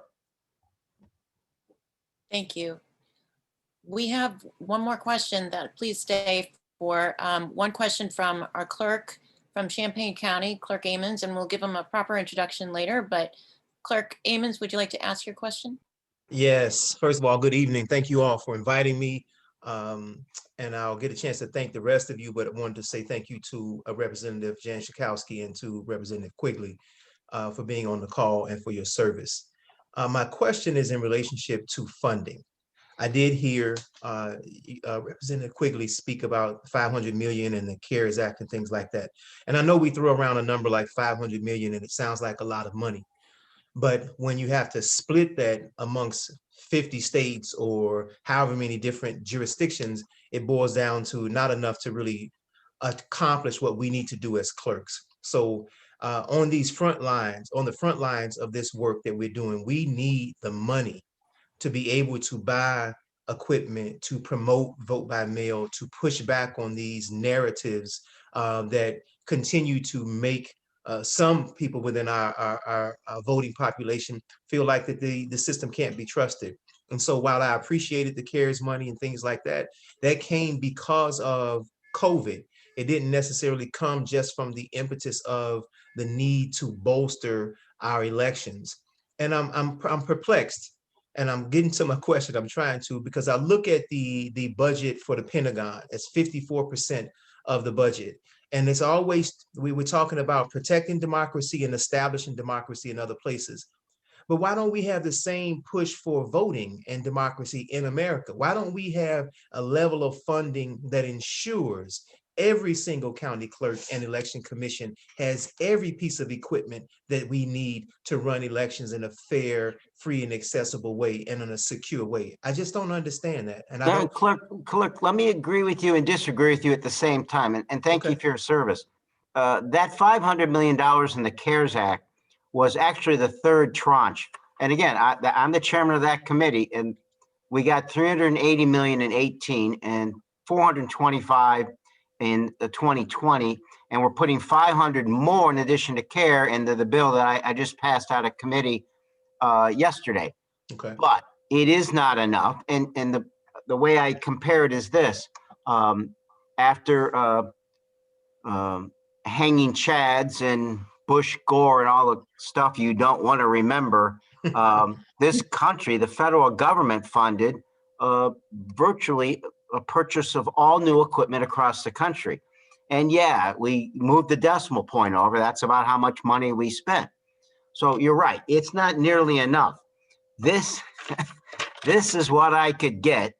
Thank you. We have one more question that please stay for. One question from our clerk from Champaign County, Clerk Ammons, and we'll give him a proper introduction later. But Clerk Ammons, would you like to ask your question? Yes, first of all, good evening. Thank you all for inviting me. And I'll get a chance to thank the rest of you, but I wanted to say thank you to Representative Jan Schakowsky and to Representative Quigley for being on the call and for your service. My question is in relationship to funding. I did hear Representative Quigley speak about 500 million and the CARES Act and things like that. And I know we throw around a number like 500 million and it sounds like a lot of money. But when you have to split that amongst 50 states or however many different jurisdictions, it boils down to not enough to really accomplish what we need to do as clerks. So on the front lines of this work that we're doing, we need the money to be able to buy equipment, to promote vote by mail, to push back on these narratives that continue to make some people within our voting population feel like that the system can't be trusted. And so while I appreciated the CARES money and things like that, that came because of COVID. It didn't necessarily come just from the impetus of the need to bolster our elections. And I'm perplexed, and I'm getting to my question. I'm trying to, because I look at the budget for the Pentagon as 54% of the budget. And it's always, we were talking about protecting democracy and establishing democracy in other places. But why don't we have the same push for voting and democracy in America? Why don't we have a level of funding that ensures every single county clerk and election commission has every piece of equipment that we need to run elections in a fair, free, and accessible way and in a secure way? I just don't understand that. And Clerk, let me agree with you and disagree with you at the same time. And thank you for your service. That $500 million in the CARES Act was actually the third tranche. And again, I'm the chairman of that committee, and we got 380 million in 18 and 425 in the 2020, and we're putting 500 more in addition to CARE into the bill that I just passed out of committee yesterday. Okay. But it is not enough. And the way I compare it is this: after hanging chads and Bush Gore and all the stuff you don't want to remember. This country, the federal government funded virtually a purchase of all new equipment across the country. And yeah, we moved the decimal point over. That's about how much money we spent. So you're right. It's not nearly enough. This, this is what I could get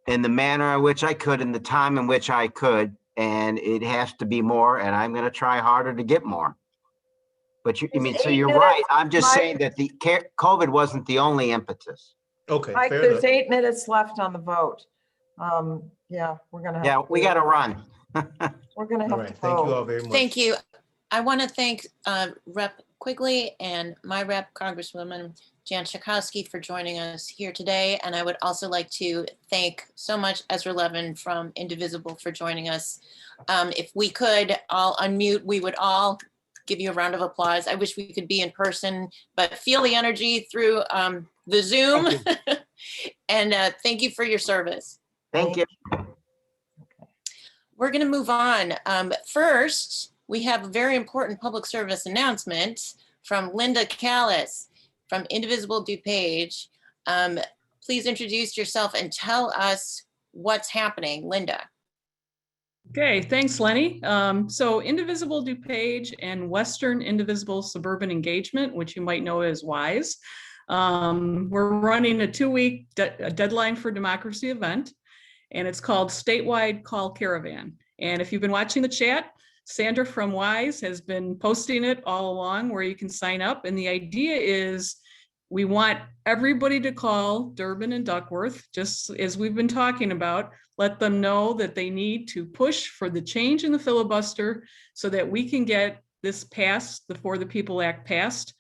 in the manner in which I could, in the time in which I could, and it has to be more, and I'm going to try harder to get more. But you, I mean, so you're right. I'm just saying that the COVID wasn't the only impetus. Okay, Mike, fair there's enough. 8 minutes left on the vote. Yeah, we're gonna have. Yeah, we got to run. We're gonna All have right, to thank you vote. all very much. Thank you. I want to thank Rep. Quigley and my rep, Congresswoman Jan Schakowsky, for joining us here today. And I would also like to thank so much Ezra Levin from Indivisible for joining us. If we could all unmute, we would all give you a round of applause. I wish we could be in person, but feel the energy through the Zoom. And thank you for your service. Thank you. We're going to move on. First, we have a very important public service announcement from Linda Callis from Indivisible DuPage. Please introduce yourself and tell us what's happening. Linda. Okay, thanks, Lenny. So Indivisible DuPage and Western Indivisible Suburban Engagement, which you might know as WISE, we're running a 2-week deadline for democracy event, and it's called Statewide Call Caravan. And if you've been watching the chat, Sandra from WISE has been posting it all along where you can sign up. And the idea is we want everybody to call Durbin and Duckworth, just as we've been talking about, let them know that they need to push for the change in the filibuster so that we can get this passed, the For the People Act passed.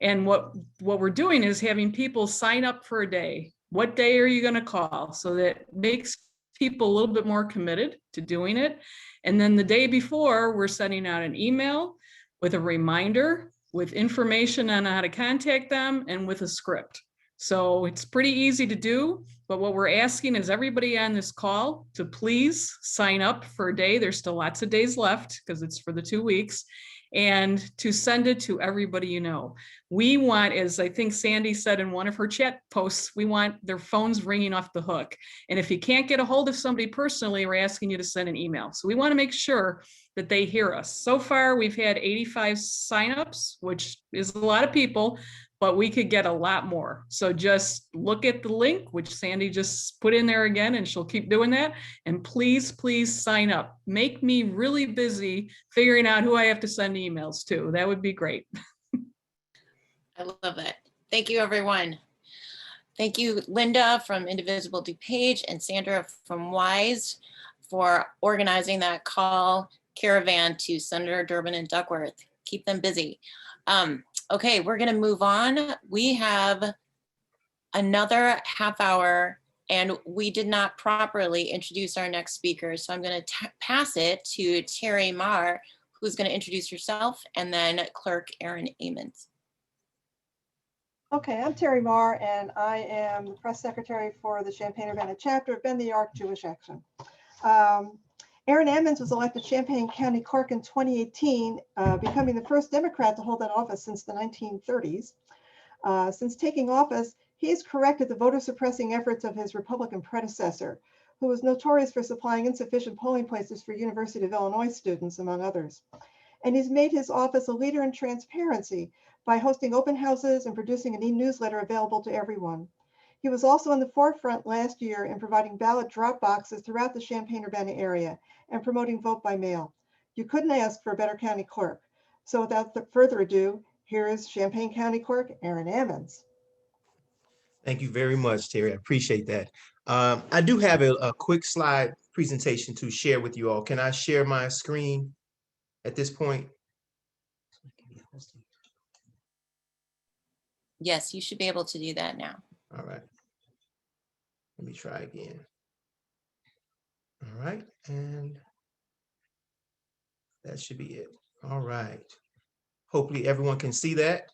And what we're doing is having people sign up for a day. What day are you going to call? So that makes people a little bit more committed to doing it. And then the day before, we're sending out an email with a reminder, with information on how to contact them, and with a script. So it's pretty easy to do, but what we're asking is everybody on this call to please sign up for a day. There's still lots of days left because it's for the 2 weeks, and to send it to everybody you know. We want, as I think Sandy said in one of her chat posts, we want their phones ringing off the hook. And if you can't get a hold of somebody personally, we're asking you to send an email. So we want to make sure that they hear us. So far, we've had 85 signups, which is a lot of people, but we could get a lot more. So just look at the link, which Sandy just put in there again, and she'll keep doing that. And please, please sign up. Make me really busy figuring out who I have to send emails to. That would be great. I love that. Thank you, everyone. Thank you, Linda from Indivisible DuPage and Sandra from WISE for organizing that call caravan to Senator Durbin and Duckworth. Keep them busy. Okay, we're going to move on. We have another half hour, and we did not properly introduce our next speaker. So I'm going to pass it to Terry Marr, who's going to introduce herself, and then Clerk Aaron Ammons. Okay, I'm Terry Marr, and I am the press secretary for the Champaign-Urbana chapter of Bend the Arc Jewish Action. Aaron Ammons was elected Champaign County Clerk in 2018, becoming the first Democrat to hold that office since the 1930s. Since taking office, he has corrected the voter suppressing efforts of his Republican predecessor, who was notorious for supplying insufficient polling places for University of Illinois students, among others. And he's made his office a leader in transparency by hosting open houses and producing an e-newsletter available to everyone. He was also in the forefront last year in providing ballot drop boxes throughout the Champaign-Urbana area and promoting vote by mail. You couldn't ask for a better county clerk. So without further ado, here is Champaign County Clerk Aaron Ammons. Thank you very much, Terry. I appreciate that. I do have a quick slide presentation to share with you all. Can I share my screen at this point? Yes, you should be able to do that now. All right. Let me try again. All right, and that should be it. All right. Hopefully everyone can see that.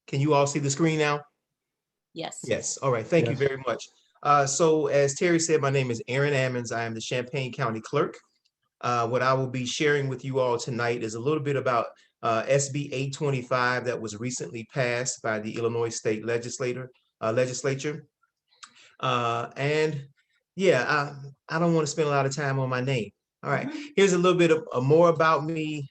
Can you all see the screen now? Yes. Yes. All right. Thank you very much. So as Terry said, my name is Aaron Ammons. I am the Champaign County Clerk. What I will be sharing with you all tonight is a little bit about SB 825 that was recently passed by the Illinois State Legislature. And yeah, I don't want to spend a lot of time on my name. All right, here's a little bit of more about me.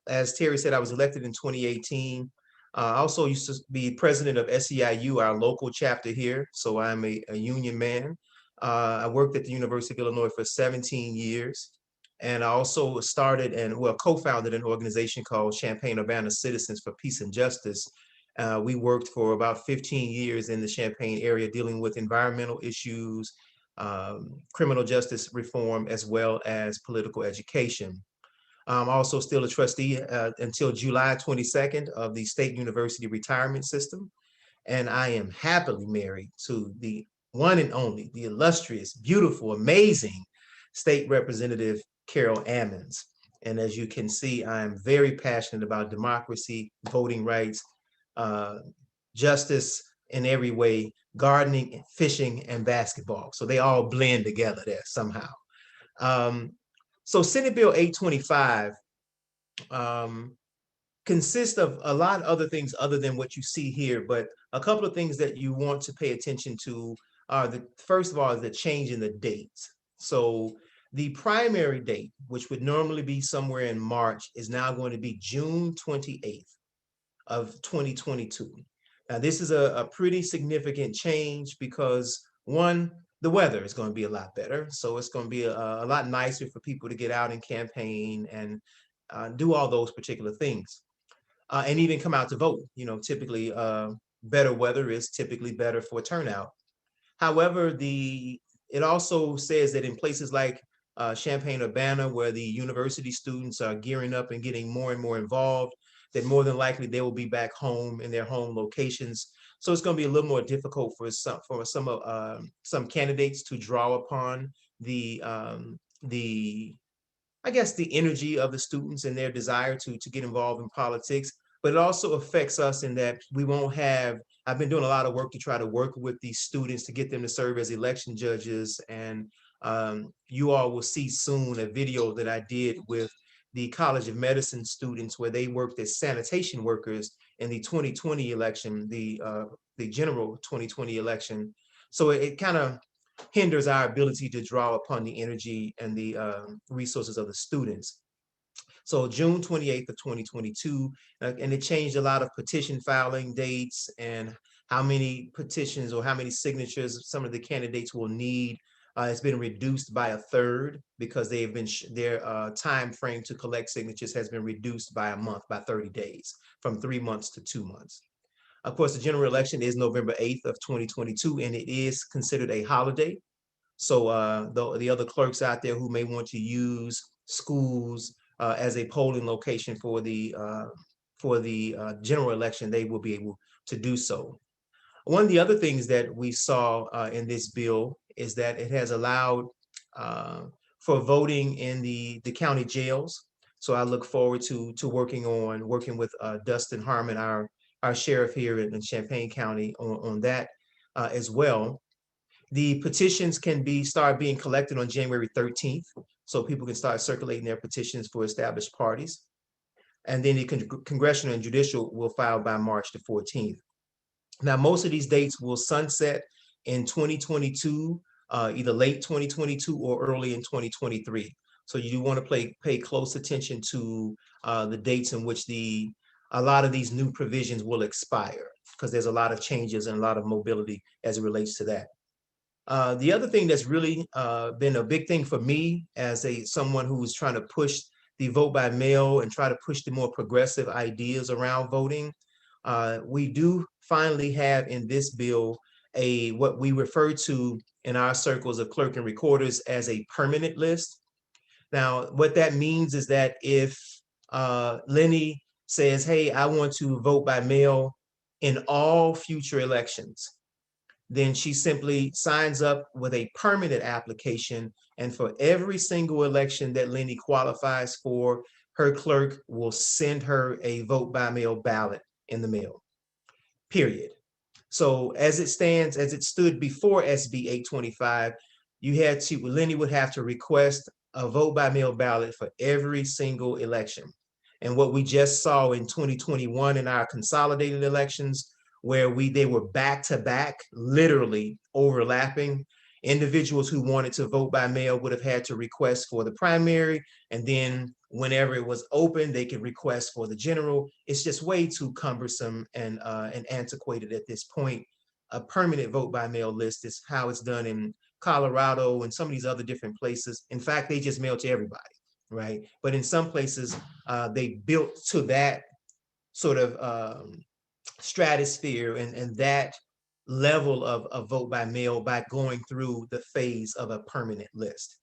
As Terry said, I was elected in 2018. I also used to be president of SEIU, our local chapter here. So I'm a union man. I worked at the University of Illinois for 17 years. And I also started and co-founded an organization called Champaign Urbana Citizens for Peace and Justice. We worked for about 15 years in the Champaign area dealing with environmental issues, criminal justice reform, as well as political education. I'm also still a trustee until July 22nd of the State University Retirement System. And I am happily married to the one and only, the illustrious, beautiful, amazing State Representative Carol Ammons. And as you can see, I am very passionate about democracy, voting rights, justice in every way, gardening, fishing, and basketball. So they all blend together there somehow. So Senate Bill 825 consists of a lot of other things other than what you see here, but a couple of things that you want to pay attention to are first of all, is the change in the dates. So the primary date, which would normally be somewhere in March, is now going to be June 28th of 2022. Now, this is a pretty significant change because one, the weather is going to be a lot better. So it's going to be a lot nicer for people to get out and campaign and do all those particular things. And even come out to vote. You know, typically better weather is typically better for turnout. However, it also says that in places like Champaign Urbana, where the university students are gearing up and getting more and more involved, that more than likely they will be back home in their home locations. So it's going to be a little more difficult for some candidates to draw upon I guess the energy of the students and their desire to get involved in politics. But it also affects us in that we won't have, I've been doing a lot of work to try to work with these students to get them to serve as election judges. And you all will see soon a video that I did with the College of Medicine students where they worked as sanitation workers in the 2020 election, the general 2020 election. So it kind of hinders our ability to draw upon the energy and the resources of the students. So June 28th of 2022, and it changed a lot of petition filing dates and how many petitions or how many signatures some of the candidates will need. It's been reduced by a third because they've been their time frame to collect signatures has been reduced by a month, by 30 days, from 3 months to 2 months. Of course, the general election is November 8th of 2022, and it is considered a holiday. So the other clerks out there who may want to use schools as a polling location for the general election, they will be able to do so. One of the other things that we saw in this bill is that it has allowed for voting in the county jails. So I look forward to working with Dustin Harmon, our sheriff here in Champaign County on that as well. The petitions can start being collected on January 13th, so people can start circulating their petitions for established parties. And then the congressional and judicial will file by March the 14th. Now, most of these dates will sunset in 2022, either late 2022 or early in 2023. So you do want to pay close attention to the dates in which a lot of these new provisions will expire, because there's a lot of changes and a lot of mobility as it relates to that. The other thing that's really been a big thing for me as someone who's trying to push the vote by mail and try to push the more progressive ideas around voting, we do finally have in this bill what we refer to in our circles of clerk and recorders as a permanent list. Now, what that means is that if Lenny says, hey, I want to vote by mail in all future elections, then she simply signs up with a permanent application. And for every single election that Lenny qualifies for, her clerk will send her a vote by mail ballot in the mail, period. So as it stands, as it stood before SB 825, Lenny would have to request a vote by mail ballot for every single election. And what we just saw in 2021 in our consolidated elections, where they were back to back, literally overlapping, individuals who wanted to vote by mail would have had to request for the primary, and then whenever it was open, they could request for the general. It's just way too cumbersome and antiquated at this point. A permanent vote by mail list is how it's done in Colorado and some of these other different places. In fact, they just mail to everybody, right? But in some places, they built to that sort of stratosphere and that level of vote by mail by going through the phase of a permanent list.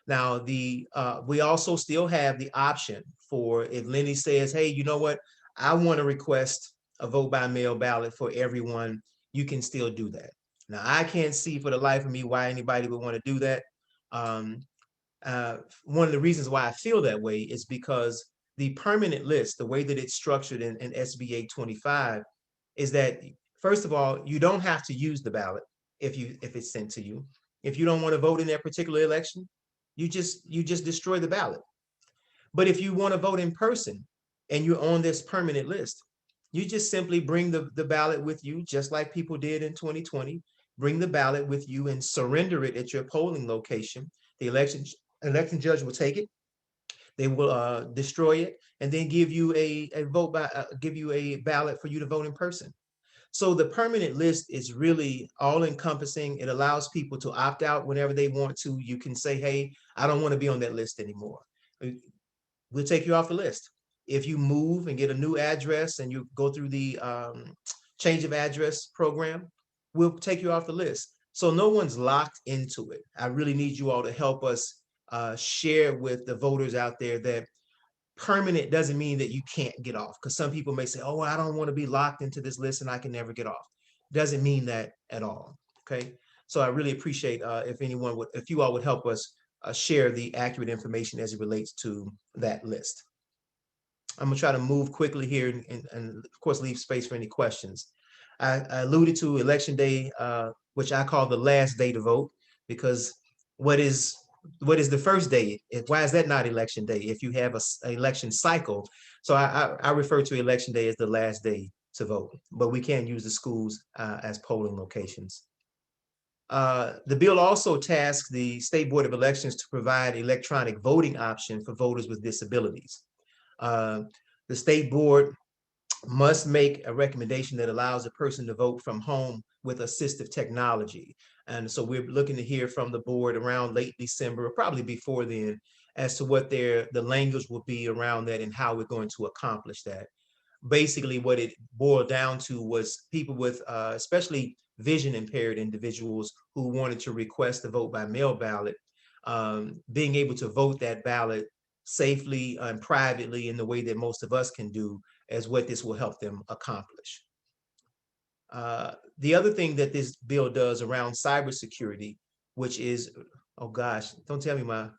Now, we also still have the option for, if Lenny says, hey, you know what, I want to request a vote by mail ballot for everyone, you can still do that. Now, I can't see for the life of me why anybody would want to do that. One of the reasons why I feel that way is because the permanent list, the way that it's structured in SB 825, is that, first of all, you don't have to use the ballot if it's sent to you. If you don't want to vote in that particular election, you just destroy the ballot. But if you want to vote in person and you're on this permanent list, you just simply bring the ballot with you, just like people did in 2020. Bring the ballot with you and surrender it at your polling location. The election judge will take it. They will destroy it and then give you a ballot for you to vote in person. So the permanent list is really all encompassing. It allows people to opt out whenever they want to. You can say, hey, I don't want to be on that list anymore. We'll take you off the list. If you move and get a new address and you go through the change of address program, we'll take you off the list. So no one's locked into it. I really need you all to help us share with the voters out there that permanent doesn't mean that you can't get off, because some people may say, oh, I don't want to be locked into this list and I can never get off. Doesn't mean that at all. Okay. So I really appreciate if you all would help us share the accurate information as it relates to that list. I'm gonna try to move quickly here and of course leave space for any questions. I alluded to Election Day, which I call the last day to vote, because what is the first day? Why is that not Election Day if you have an election cycle? So I refer to Election Day as the last day to vote, but we can use the schools as polling locations. The bill also tasks the State Board of Elections to provide electronic voting option for voters with disabilities. The State Board must make a recommendation that allows a person to vote from home with assistive technology. And so we're looking to hear from the board around late December, or probably before then, as to what the language will be around that and how we're going to accomplish that. Basically, what it boiled down to was people with, especially vision impaired individuals who wanted to request a vote by mail ballot, being able to vote that ballot safely and privately in the way that most of us can do, as what this will help them accomplish. The other thing that this bill does around cybersecurity, which is, oh gosh, don't tell me my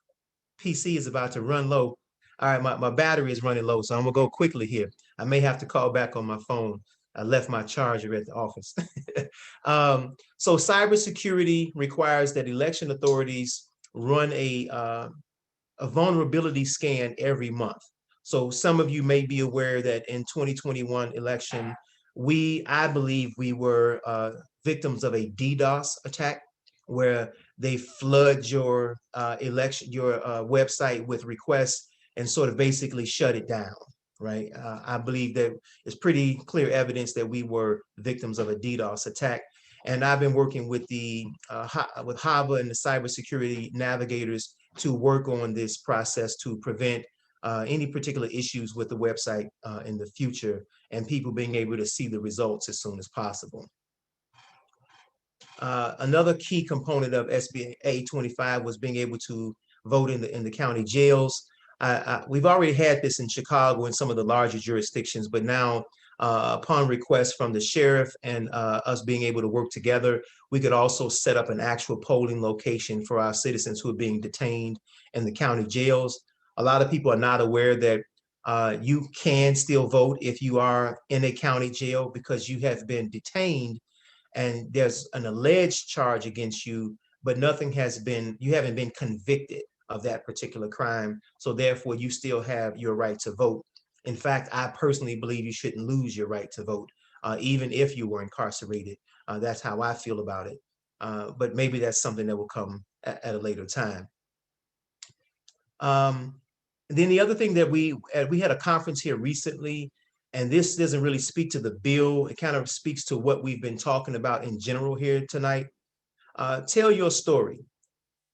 PC is about to run low. All right, my battery is running low, so I'm gonna go quickly here. I may have to call back on my phone. I left my charger at the office. So cybersecurity requires that election authorities run a vulnerability scan every month. So some of you may be aware that in 2021 election, I believe we were victims of a DDoS attack, where they flood your website with requests and sort of basically shut it down, right? I believe that it's pretty clear evidence that we were victims of a DDoS attack. And I've been working with with HAVA and the cybersecurity navigators to work on this process to prevent any particular issues with the website in the future, and people being able to see the results as soon as possible. Another key component of SB 825 was being able to vote in the county jails. We've already had this in Chicago and some of the larger jurisdictions, but now upon request from the sheriff and us being able to work together, we could also set up an actual polling location for our citizens who are being detained in the county jails. A lot of people are not aware that you can still vote if you are in a county jail, because you have been detained. and there's an alleged charge against you, but nothing has been, you haven't been convicted of that particular crime. So therefore you still have your right to vote. In fact, I personally believe you shouldn't lose your right to vote, even if you were incarcerated. That's how I feel about it. But maybe that's something that will come at a later time. Then the other thing that we had a conference here recently, and this doesn't really speak to the bill. It kind of speaks to what we've been talking about in general here tonight. Tell your story.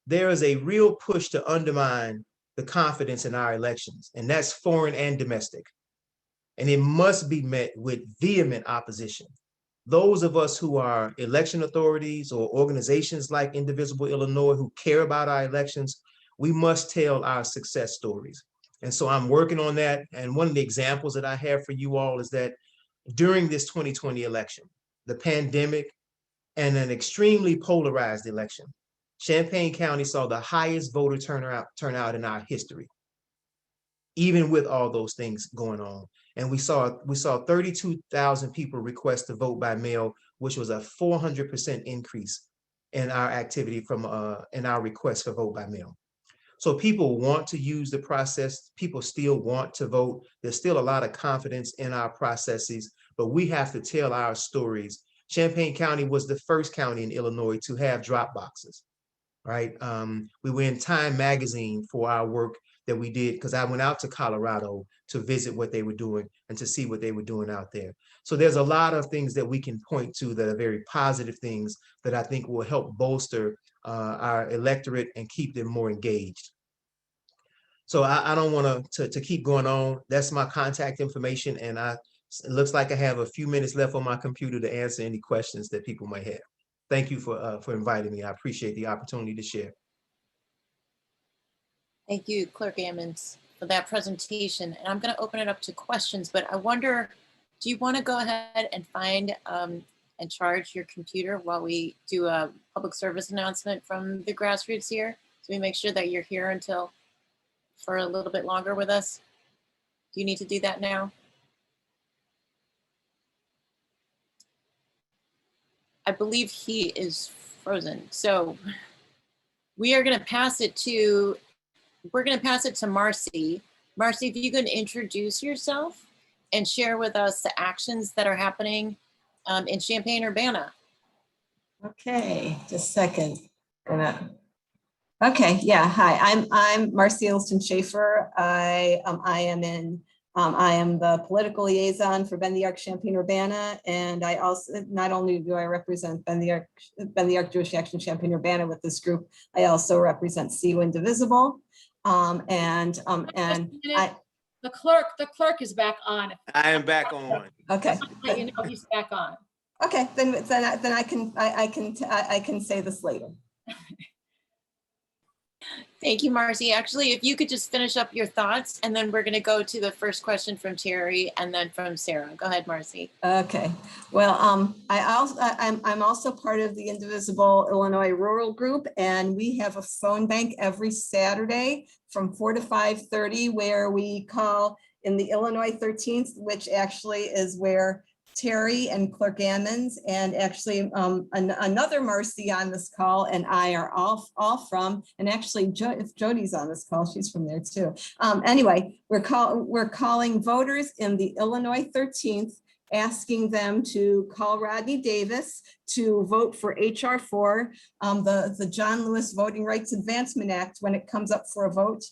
There is a real push to undermine the confidence in our elections, and that's foreign and domestic. And it must be met with vehement opposition. Those of us who are election authorities or organizations like Indivisible Illinois who care about our elections, we must tell our success stories. And so I'm working on that. And one of the examples that I have for you all is that during this 2020 election, the pandemic and an extremely polarized election, Champaign County saw the highest voter turnout in our history, even with all those things going on. And we saw 32,000 people request to vote by mail, which was a 400% increase in our activity from in our request for vote by mail. So people want to use the process. People still want to vote. There's still a lot of confidence in our processes, but we have to tell our stories. Champaign County was the first county in Illinois to have drop boxes, right? We were in Time magazine for our work that we did, because I went out to Colorado to visit what they were doing and to see what they were doing out there. So there's a lot of things that we can point to that are very positive things that I think will help bolster our electorate and keep them more engaged. So I don't want to keep going on. That's my contact information, and it looks like I have a few minutes left on my computer to answer any questions that people might have. Thank you for inviting me. I appreciate the opportunity to share. Thank you, Clerk Ammons, for that presentation. And I'm going to open it up to questions, but I wonder, do you want to go ahead and find and charge your computer while we do a public service announcement from the grassroots here? So we make sure that you're here for a little bit longer with us. Do you need to do that now? I believe he is frozen. So we are going to pass it to, Marcy. Marcy, if you could introduce yourself and share with us the actions that are happening in Champaign-Urbana. Okay, just a second. Okay, yeah, hi, I'm Marcy Elston-Schaefer. I am the political liaison for Bend the Arc Champaign-Urbana, and I also, not only do I represent Bend the Arc Jewish Action Champaign-Urbana with this group, I also represent CU Indivisible. The clerk is back on. I am back on. Okay. Let you know he's back on. Okay, then I can say this later. Thank you, Marcy. Actually, if you could just finish up your thoughts, and then we're going to go to the first question from Terry and then from Sarah. Go ahead, Marcy. Okay. Well, I'm also part of the Indivisible Illinois Rural Group, and we have a phone bank every Saturday from 4 to 5:30, where we call in the Illinois 13th, which actually is where Terry and Clerk Ammons and actually another Marcy on this call and I are all from, and actually if Jody's on this call, she's from there too. Anyway, we're calling voters in the Illinois 13th, asking them to call Rodney Davis to vote for HR 4, the John Lewis Voting Rights Advancement Act, when it comes up for a vote.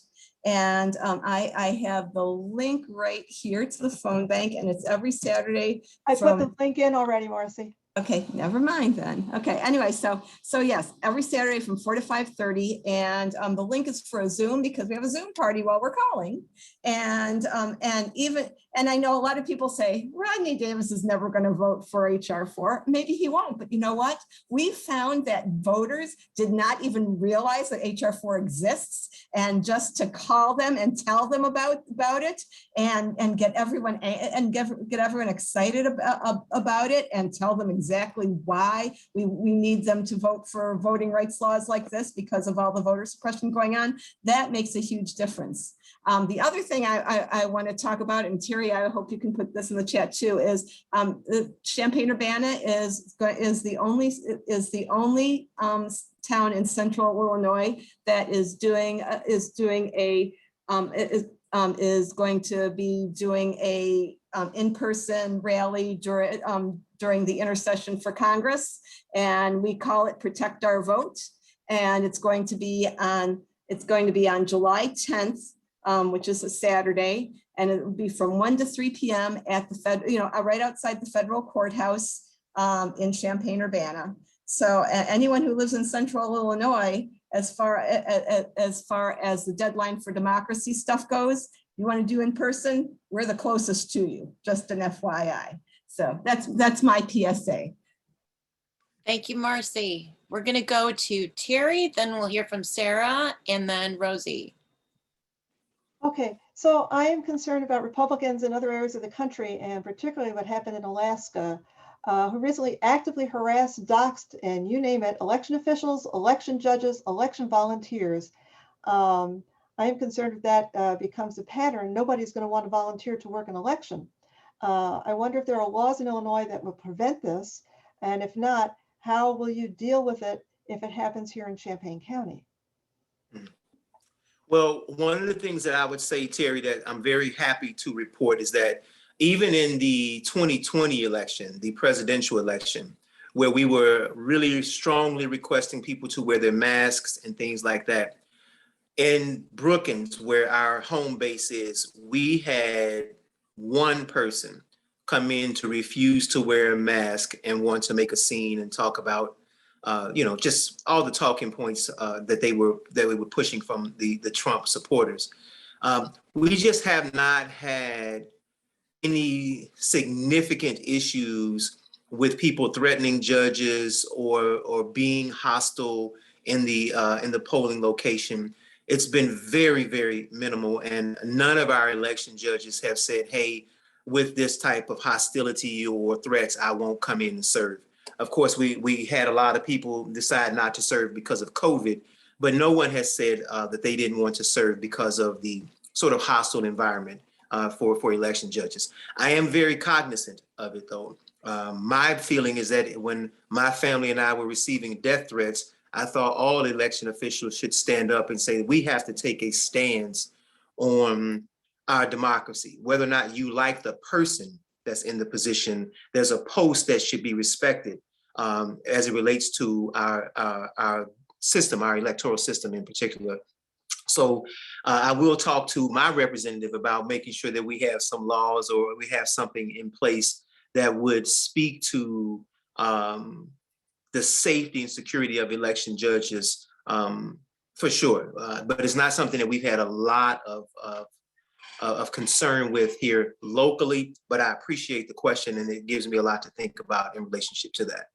And I have the link right here to the phone bank, and it's every Saturday. I put the link in already, Marcy. Okay, never mind then. Okay, anyway, so yes, every Saturday from 4 to 5:30, and the link is for a Zoom, because we have a Zoom party while we're calling. And I know a lot of people say Rodney Davis is never going to vote for HR 4. Maybe he won't, but you know what? We found that voters did not even realize that HR 4 exists, and just to call them and tell them about it, and get everyone excited about it, and tell them exactly why we need them to vote for voting rights laws like this because of all the voter suppression going on. That makes a huge difference. The other thing I want to talk about, and Terry Terry, I hope you can put this in the chat too, is Champaign-Urbana is the only town in central Illinois that is going to be doing a in-person rally during the intercession for Congress, and we call it Protect Our Vote, and it's going to be on July 10th, which is a Saturday, and it will be from 1 to 3 p.m. at the right outside the federal courthouse in Champaign-Urbana. So anyone who lives in central Illinois, as far as the deadline for democracy stuff goes, you want to do in person, we're the closest to you, just an FYI. So that's my PSA. Thank you, Marcy. We're going to go to Terry, then we'll hear from Sarah, and then Rosie. Okay, so I am concerned about Republicans in other areas of the country, and particularly what happened in Alaska, who recently actively harassed, doxed, and you name it, election officials, election judges, election volunteers. I am concerned if that becomes a pattern. Nobody's going to want to volunteer to work an election. I wonder if there are laws in Illinois that will prevent this, and if not, how will you deal with it if it happens here in Champaign County? Well, one of the things that I would say, Terry, that I'm very happy to report is that even in the 2020 election, the presidential election, where we were really strongly requesting people to wear their masks and things like that, in Brookings, where our home base is, we had one person come in to refuse to wear a mask and want to make a scene and talk about, just all the talking points that we were pushing from the Trump supporters. We just have not had any significant issues with people threatening judges or being hostile in the polling location. It's been very, very minimal, and none of our election judges have said, hey, with this type of hostility or threats, I won't come in and serve. Of course, we had a lot of people decide not to serve because of COVID, but no one has said that they didn't want to serve because of the sort of hostile environment for election judges. I am very cognizant of it, though. My feeling is that when my family and I were receiving death threats, I thought all election officials should stand up and say we have to take a stance on our democracy. Whether or not you like the person that's in the position, there's a post that should be respected as it relates to our system, our electoral system in particular. So I will talk to my representative about making sure that we have some laws or we have something in place that would speak to the safety and security of election judges for sure. But it's not something that we've had a lot of concern with here locally, but I appreciate the question and it gives me a lot to think about in relationship to that.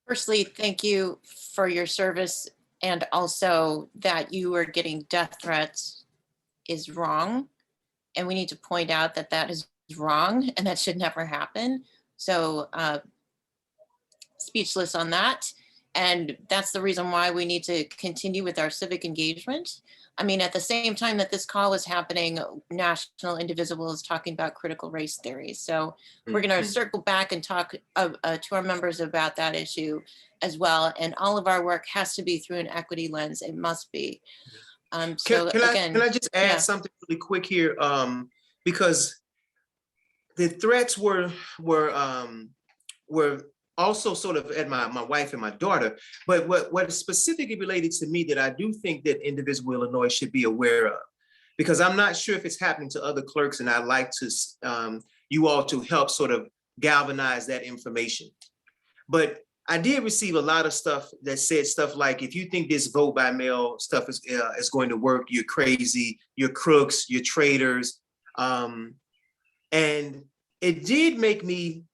Firstly, thank you for your service, and also that you are getting death threats is wrong. And we need to point out that that is wrong and that should never happen. So speechless on that. And that's the reason why we need to continue with our civic engagement. I mean, at the same time that this call is happening, National Indivisible is talking about critical race theory. So we're going to circle back and talk to our members about that issue as well. And all of our work has to be through an equity lens. It must be. Can I just add something really quick here? Because the threats were also sort of at my wife and my daughter, but what is specifically related to me that I do think that Indivisible Illinois should be aware of, because I'm not sure if it's happening to other clerks, and I'd like to you all to help sort of galvanize that information. But I did receive a lot of stuff that said stuff like, if you think this vote by mail stuff is going to work, you're crazy, you're crooks, you're traitors. And it did make me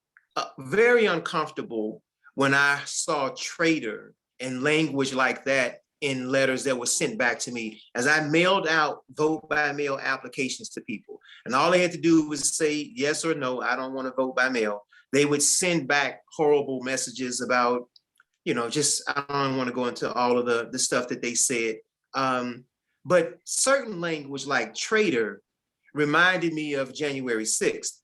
very uncomfortable when I saw traitor and language like that in letters that were sent back to me as I mailed out vote by mail applications to people. And all they had to do was say yes or no, I don't want to vote by mail. They would send back horrible messages about, just, I don't want to go into all of the stuff that they said. but certain language like traitor reminded me of January 6th.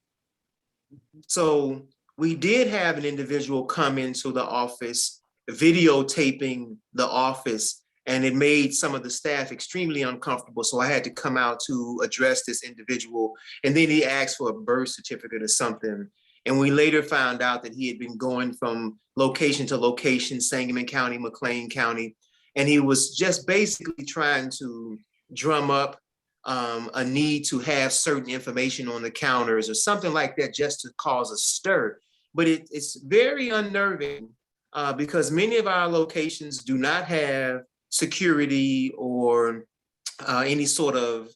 So we did have an individual come into the office, videotaping the office, and it made some of the staff extremely uncomfortable. So I had to come out to address this individual. And then he asked for a birth certificate or something. And we later found out that he had been going from location to location, Sangamon County, McLean County. And he was just basically trying to drum up a need to have certain information on the counters or something like that, just to cause a stir. But it's very unnerving because many of our locations do not have security or any sort of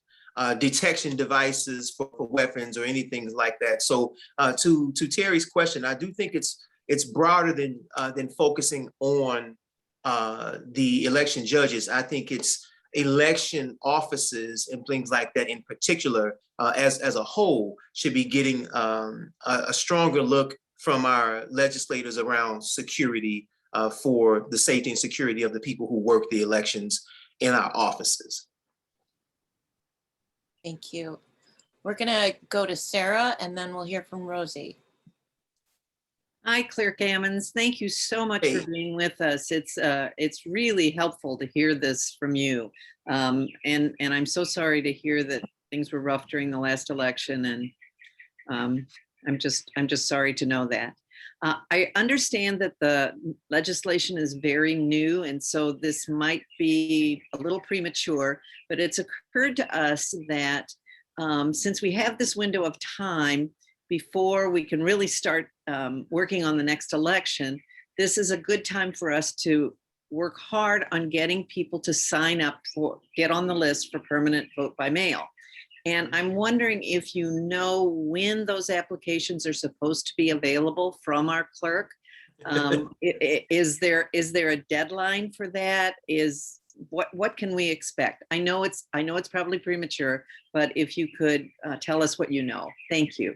detection devices for weapons or anything like that. So to Terry's question, I do think it's broader than focusing on the election judges. I think it's election offices and things like that in particular, as a whole, should be getting a stronger look from our legislators around security for the safety and security of the people who work the elections in our offices. Thank you. We're gonna go to Sarah and then we'll hear from Rosie. Hi, Clerk Ammons. Thank you so much Hey. for being with us. It's really helpful to hear this from you. And I'm so sorry to hear that things were rough during the last election, and I'm just sorry to know that. I understand that the legislation is very new, and so this might be a little premature, but it's occurred to us that since we have this window of time before we can really start working on the next election, this is a good time for us to work hard on getting people to sign up get on the list for permanent vote by mail. And I'm wondering if you know when those applications are supposed to be available from our clerk. Is there a deadline for that? What can we expect? I know it's probably premature, but if you could tell us what you know. Thank you.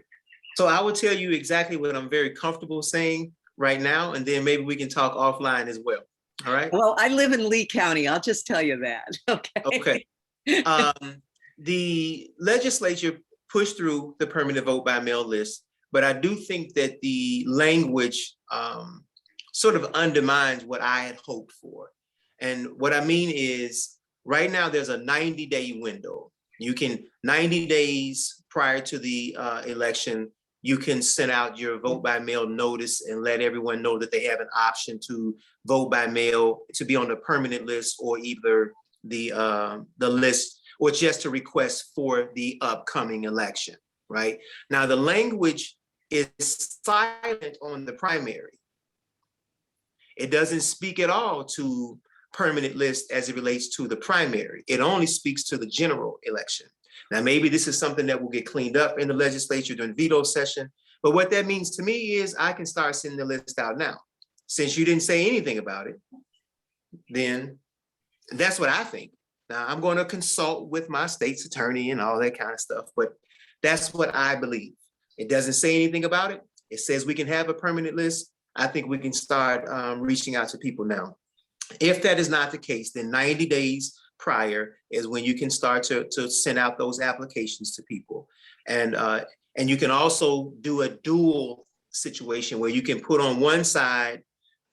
So I will tell you exactly what I'm very comfortable saying right now, and then maybe we can talk offline as well. All right. Well, I live in Lee County. I'll just tell you that. Okay. Okay. The legislature pushed through the permanent vote by mail list, but I do think that the language sort of undermines what I had hoped for. And what I mean is, right now there's a 90-day window. 90 days prior to the election, you can send out your vote by mail notice and let everyone know that they have an option to vote by mail, to be on the permanent list, or either the list, or just to request for the upcoming election, right? Now, the language is silent on the primary. It doesn't speak at all to permanent list as it relates to the primary. It only speaks to the general election. Now, maybe this is something that will get cleaned up in the legislature during veto session, but what that means to me is I can start sending the list out now. Since you didn't say anything about it, then that's what I think. Now, I'm going to consult with my state's attorney and all that kind of stuff, but that's what I believe. It doesn't say anything about it. It says we can have a permanent list. I think we can start reaching out to people now. If that is not the case, then 90 days prior is when you can start to send out those applications to people. And you can also do a dual situation where you can put on one side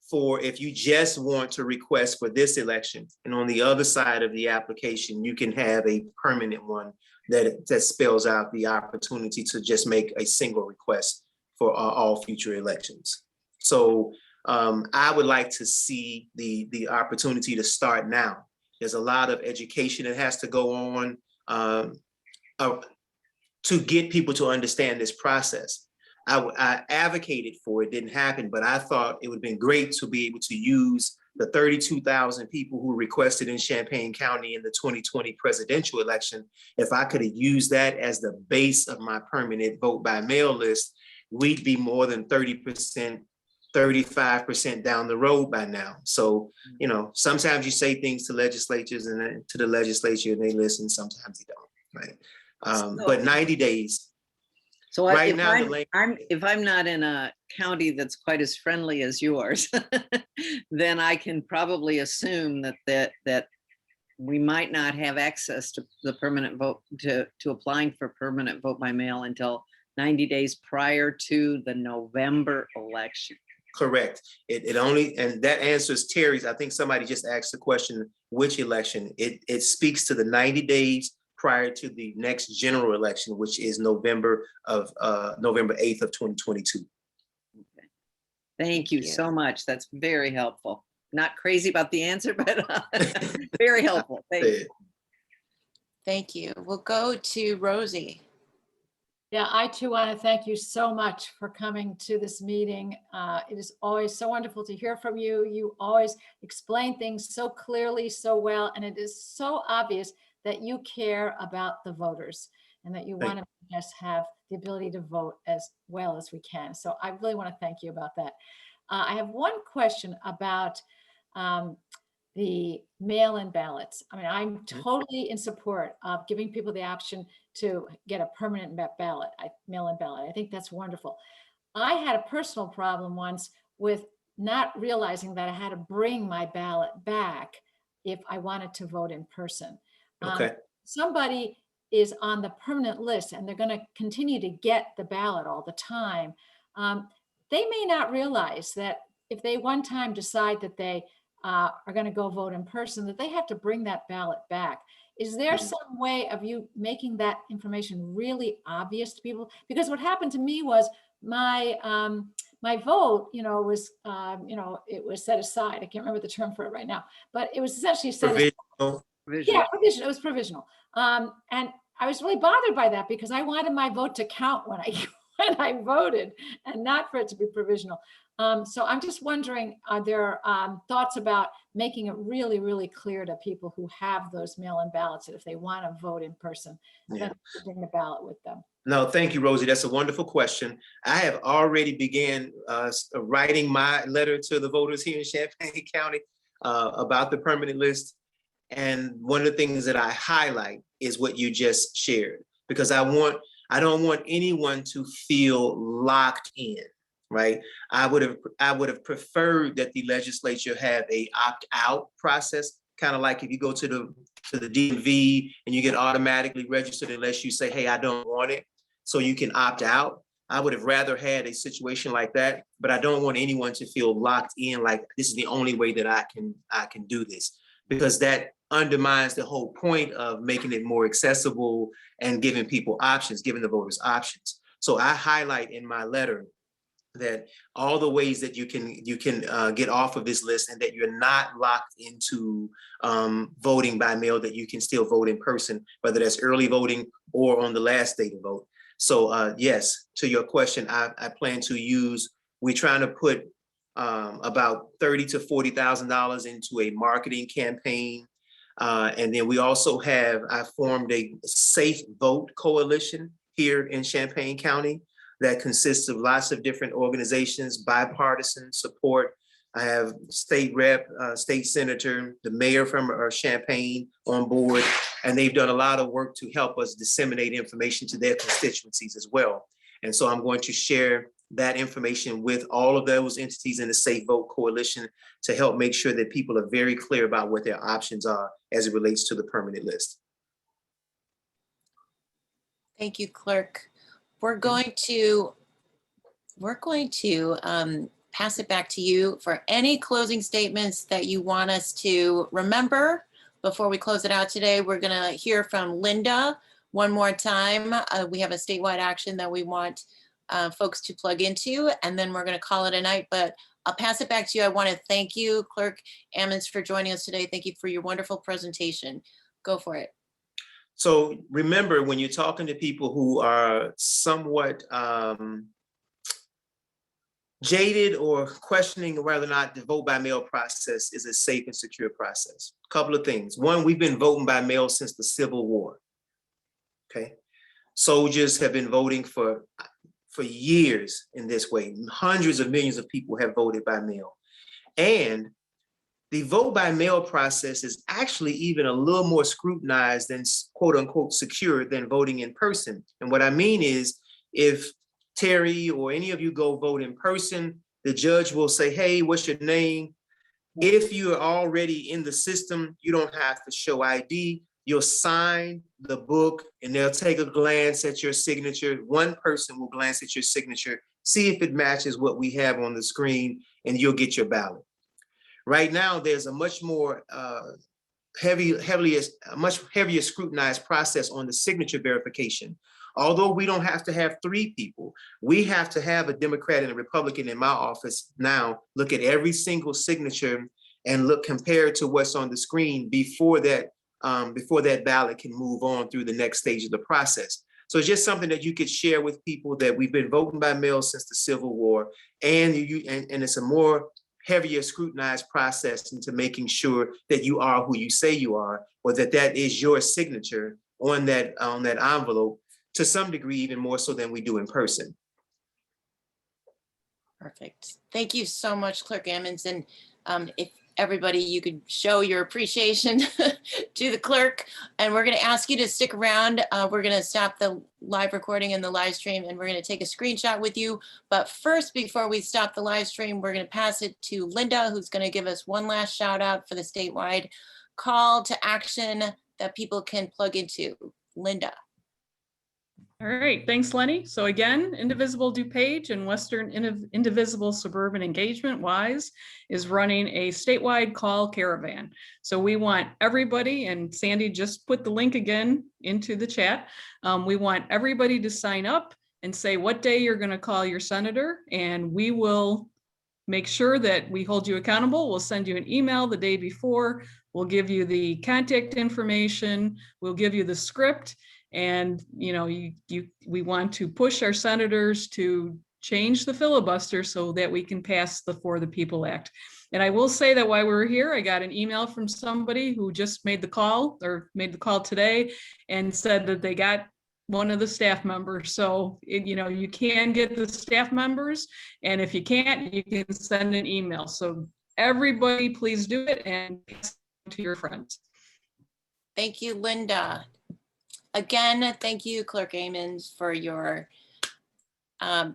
for if you just want to request for this election, and on the other side of the application, you can have a permanent one that spells out the opportunity to just make a single request for all future elections. So I would like to see the opportunity to start now. There's a lot of education that has to go on to get people to understand this process. I advocated for it, didn't happen, but I thought it would have been great to be able to use the 32,000 people who requested in Champaign County in the 2020 presidential election. If I could have used that as the base of my permanent vote by mail list, we'd be more than 30%, 35% down the road by now. So, you know, sometimes you say things to legislatures and to the legislature and they listen, sometimes they don't, right? But 90 days. So Right if now, if I'm not in a county that's quite as friendly as yours, then I can probably assume that we might not have access to the permanent vote, to applying for permanent vote by mail until 90 days prior to the November election. Correct. It only, and that answers Terry's. I think somebody just asked the question, which election? It speaks to the 90 days prior to the next general election, which is November 8th of 2022. Okay. Thank you so much. That's very helpful. Not crazy about the answer, but very helpful. Thank you. Thank you. We'll go to Rosie. Yeah, I too want to thank you so much for coming to this meeting. It is always so wonderful to hear from you. You always explain things so clearly, so well, and it is so obvious that you care about the voters and that you want to make us have the ability to vote as well as we can. So I really want to thank you about that. I have one question about the mail-in ballots. I mean, I'm totally in support of giving people the option to get a permanent ballot, mail-in ballot. I think that's wonderful. I had a personal problem once with not realizing that I had to bring my ballot back if I wanted to vote in person. Okay. Somebody is on the permanent list and they're going to continue to get the ballot all the time. They may not realize that if they one time decide that they are going to go vote in person, that they have to bring that ballot back. Is there some way of you making that information really obvious to people? Because what happened to me was my my vote, was it was set aside. I can't remember the term for it right now, but it was essentially set aside. Provisional. Yeah, provisional. It was provisional. And I was really bothered by that because I wanted my vote to count when I voted, and not for it to be provisional. So I'm just wondering, are there thoughts about making it really, really clear to people who have those mail-in ballots that if they want to vote in person, then they bring the ballot with them? No, thank you, Rosie. That's a wonderful question. I have already began writing my letter to the voters here in Champaign County about the permanent list. And one of the things that I highlight is what you just shared, because I don't want anyone to feel locked in, right? I would have preferred that the legislature have a opt-out process, kind of like if you go to the DMV and you get automatically registered unless you say, hey, I don't want it, so you can opt out. I would have rather had a situation like that, but I don't want anyone to feel locked in like this is the only way that I can do this, because that undermines the whole point of making it more accessible and giving people options, giving the voters options. So I highlight in my letter that all the ways that you can get off of this list, and that you're not locked into voting by mail, that you can still vote in person, whether that's early voting or on the last day to vote. So yes, to your question, I plan to use, we're trying to put about $30,000 to $40,000 into a marketing campaign. And then we also I formed a Safe Vote Coalition here in Champaign County that consists of lots of different organizations, bipartisan support. I have state rep, state senator, the mayor from Champaign on board, and they've done a lot of work to help us disseminate information to their constituencies as well. And so I'm going to share that information with all of those entities in the Safe Vote Coalition to help make sure that people are very clear about what their options are as it relates to the permanent list. Thank you, Clerk. We're going to pass it back to you for any closing statements that you want us to remember before we close it out today. We're going to hear from Linda one more time. We have a statewide action that we want folks to plug into, and then we're going to call it a night, but I'll pass it back to you. I want to thank you, Clerk Ammons, for joining us today. Thank you for your wonderful presentation. Go for it. So remember, when you're talking to people who are somewhat jaded or questioning whether or not the vote by mail process is a safe and secure process, a couple of things. One, we've been voting by mail since the Civil War. Okay. Soldiers have been voting for years in this way. Hundreds of millions of people have voted by mail. And the vote by mail process is actually even a little more scrutinized than quote unquote secure than voting in person. And what I mean is, if Terry or any of you go vote in person, the judge will say, hey, what's your name? If you are already in the system, you don't have to show ID. You'll sign the book and they'll take a glance at your signature. One person will glance at your signature, see if it matches what we have on the screen, and you'll get your ballot. Right now, there's a much more much heavier scrutinized process on the signature verification. Although we don't have to have 3 people, we have to have a Democrat and a Republican in my office now look at every single signature and look compared to what's on the screen before that ballot can move on through the next stage of the process. So it's just something that you could share with people, that we've been voting by mail since the Civil War, and it's a more heavier scrutinized process into making sure that you are who you say you are, or that is your signature on that envelope, to some degree, even more so than we do in person. Perfect. Thank you so much, Clerk Ammons. And if everybody, you could show your appreciation to the clerk, and we're going to ask you to stick around. We're going to stop the live recording and the live stream, and we're going to take a screenshot with you. But first, before we stop the live stream, we're going to pass it to Linda, who's going to give us one last shout out for the statewide call to action that people can plug into. Linda. All right, thanks, Lenny. So again, Indivisible DuPage and Western Indivisible Suburban Engagement, WISE, is running a statewide call caravan. So we want everybody, and Sandy just put the link again into the chat. We want everybody to sign up and say what day you're going to call your senator, and we will make sure that we hold you accountable. We'll send you an email the day before. We'll give you the contact information. We'll give you the script. And, you know, we want to push our senators to change the filibuster so that we can pass the For the People Act. And I will say that while we were here, I got an email from somebody who just made the call today and said that they got one of the staff members. So, you can get the staff members. And if you can't, you can send an email. So everybody, please do it and pass it to your friends. Thank you, Linda. Again, thank you, Clerk Ammons, for your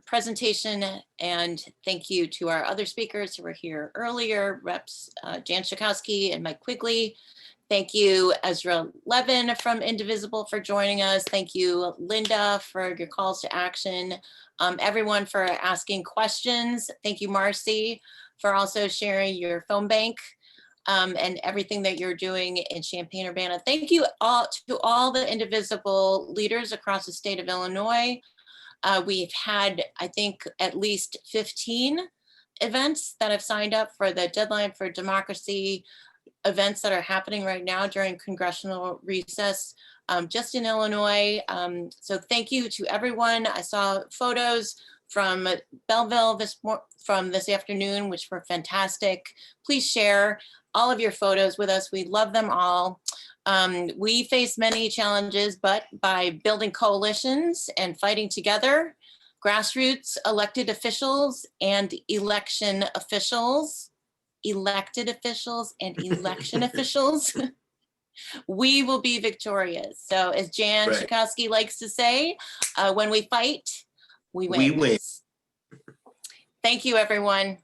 presentation, and thank you to our other speakers who were here earlier, Reps Jan Schakowsky and Mike Quigley. Thank you, Ezra Levin from Indivisible, for joining us. Thank you, Linda, for your calls to action. Everyone for asking questions. Thank you, Marcy, for also sharing your phone bank and everything that you're doing in Champaign-Urbana. Thank you all to all the Indivisible leaders across the state of Illinois. We've had, I think, at least 15 events that have signed up for the Deadline for Democracy events that are happening right now during congressional recess just in Illinois. So thank you to everyone. I saw photos from Belleville from this afternoon, which were fantastic. Please share all of your photos with us. We love them all. We face many challenges, but by building coalitions and fighting together, grassroots, elected officials, and election officials, elected officials and election officials, we will be victorious. So as Jan Schakowsky likes to say, when we fight, we win. We win. Thank you, everyone.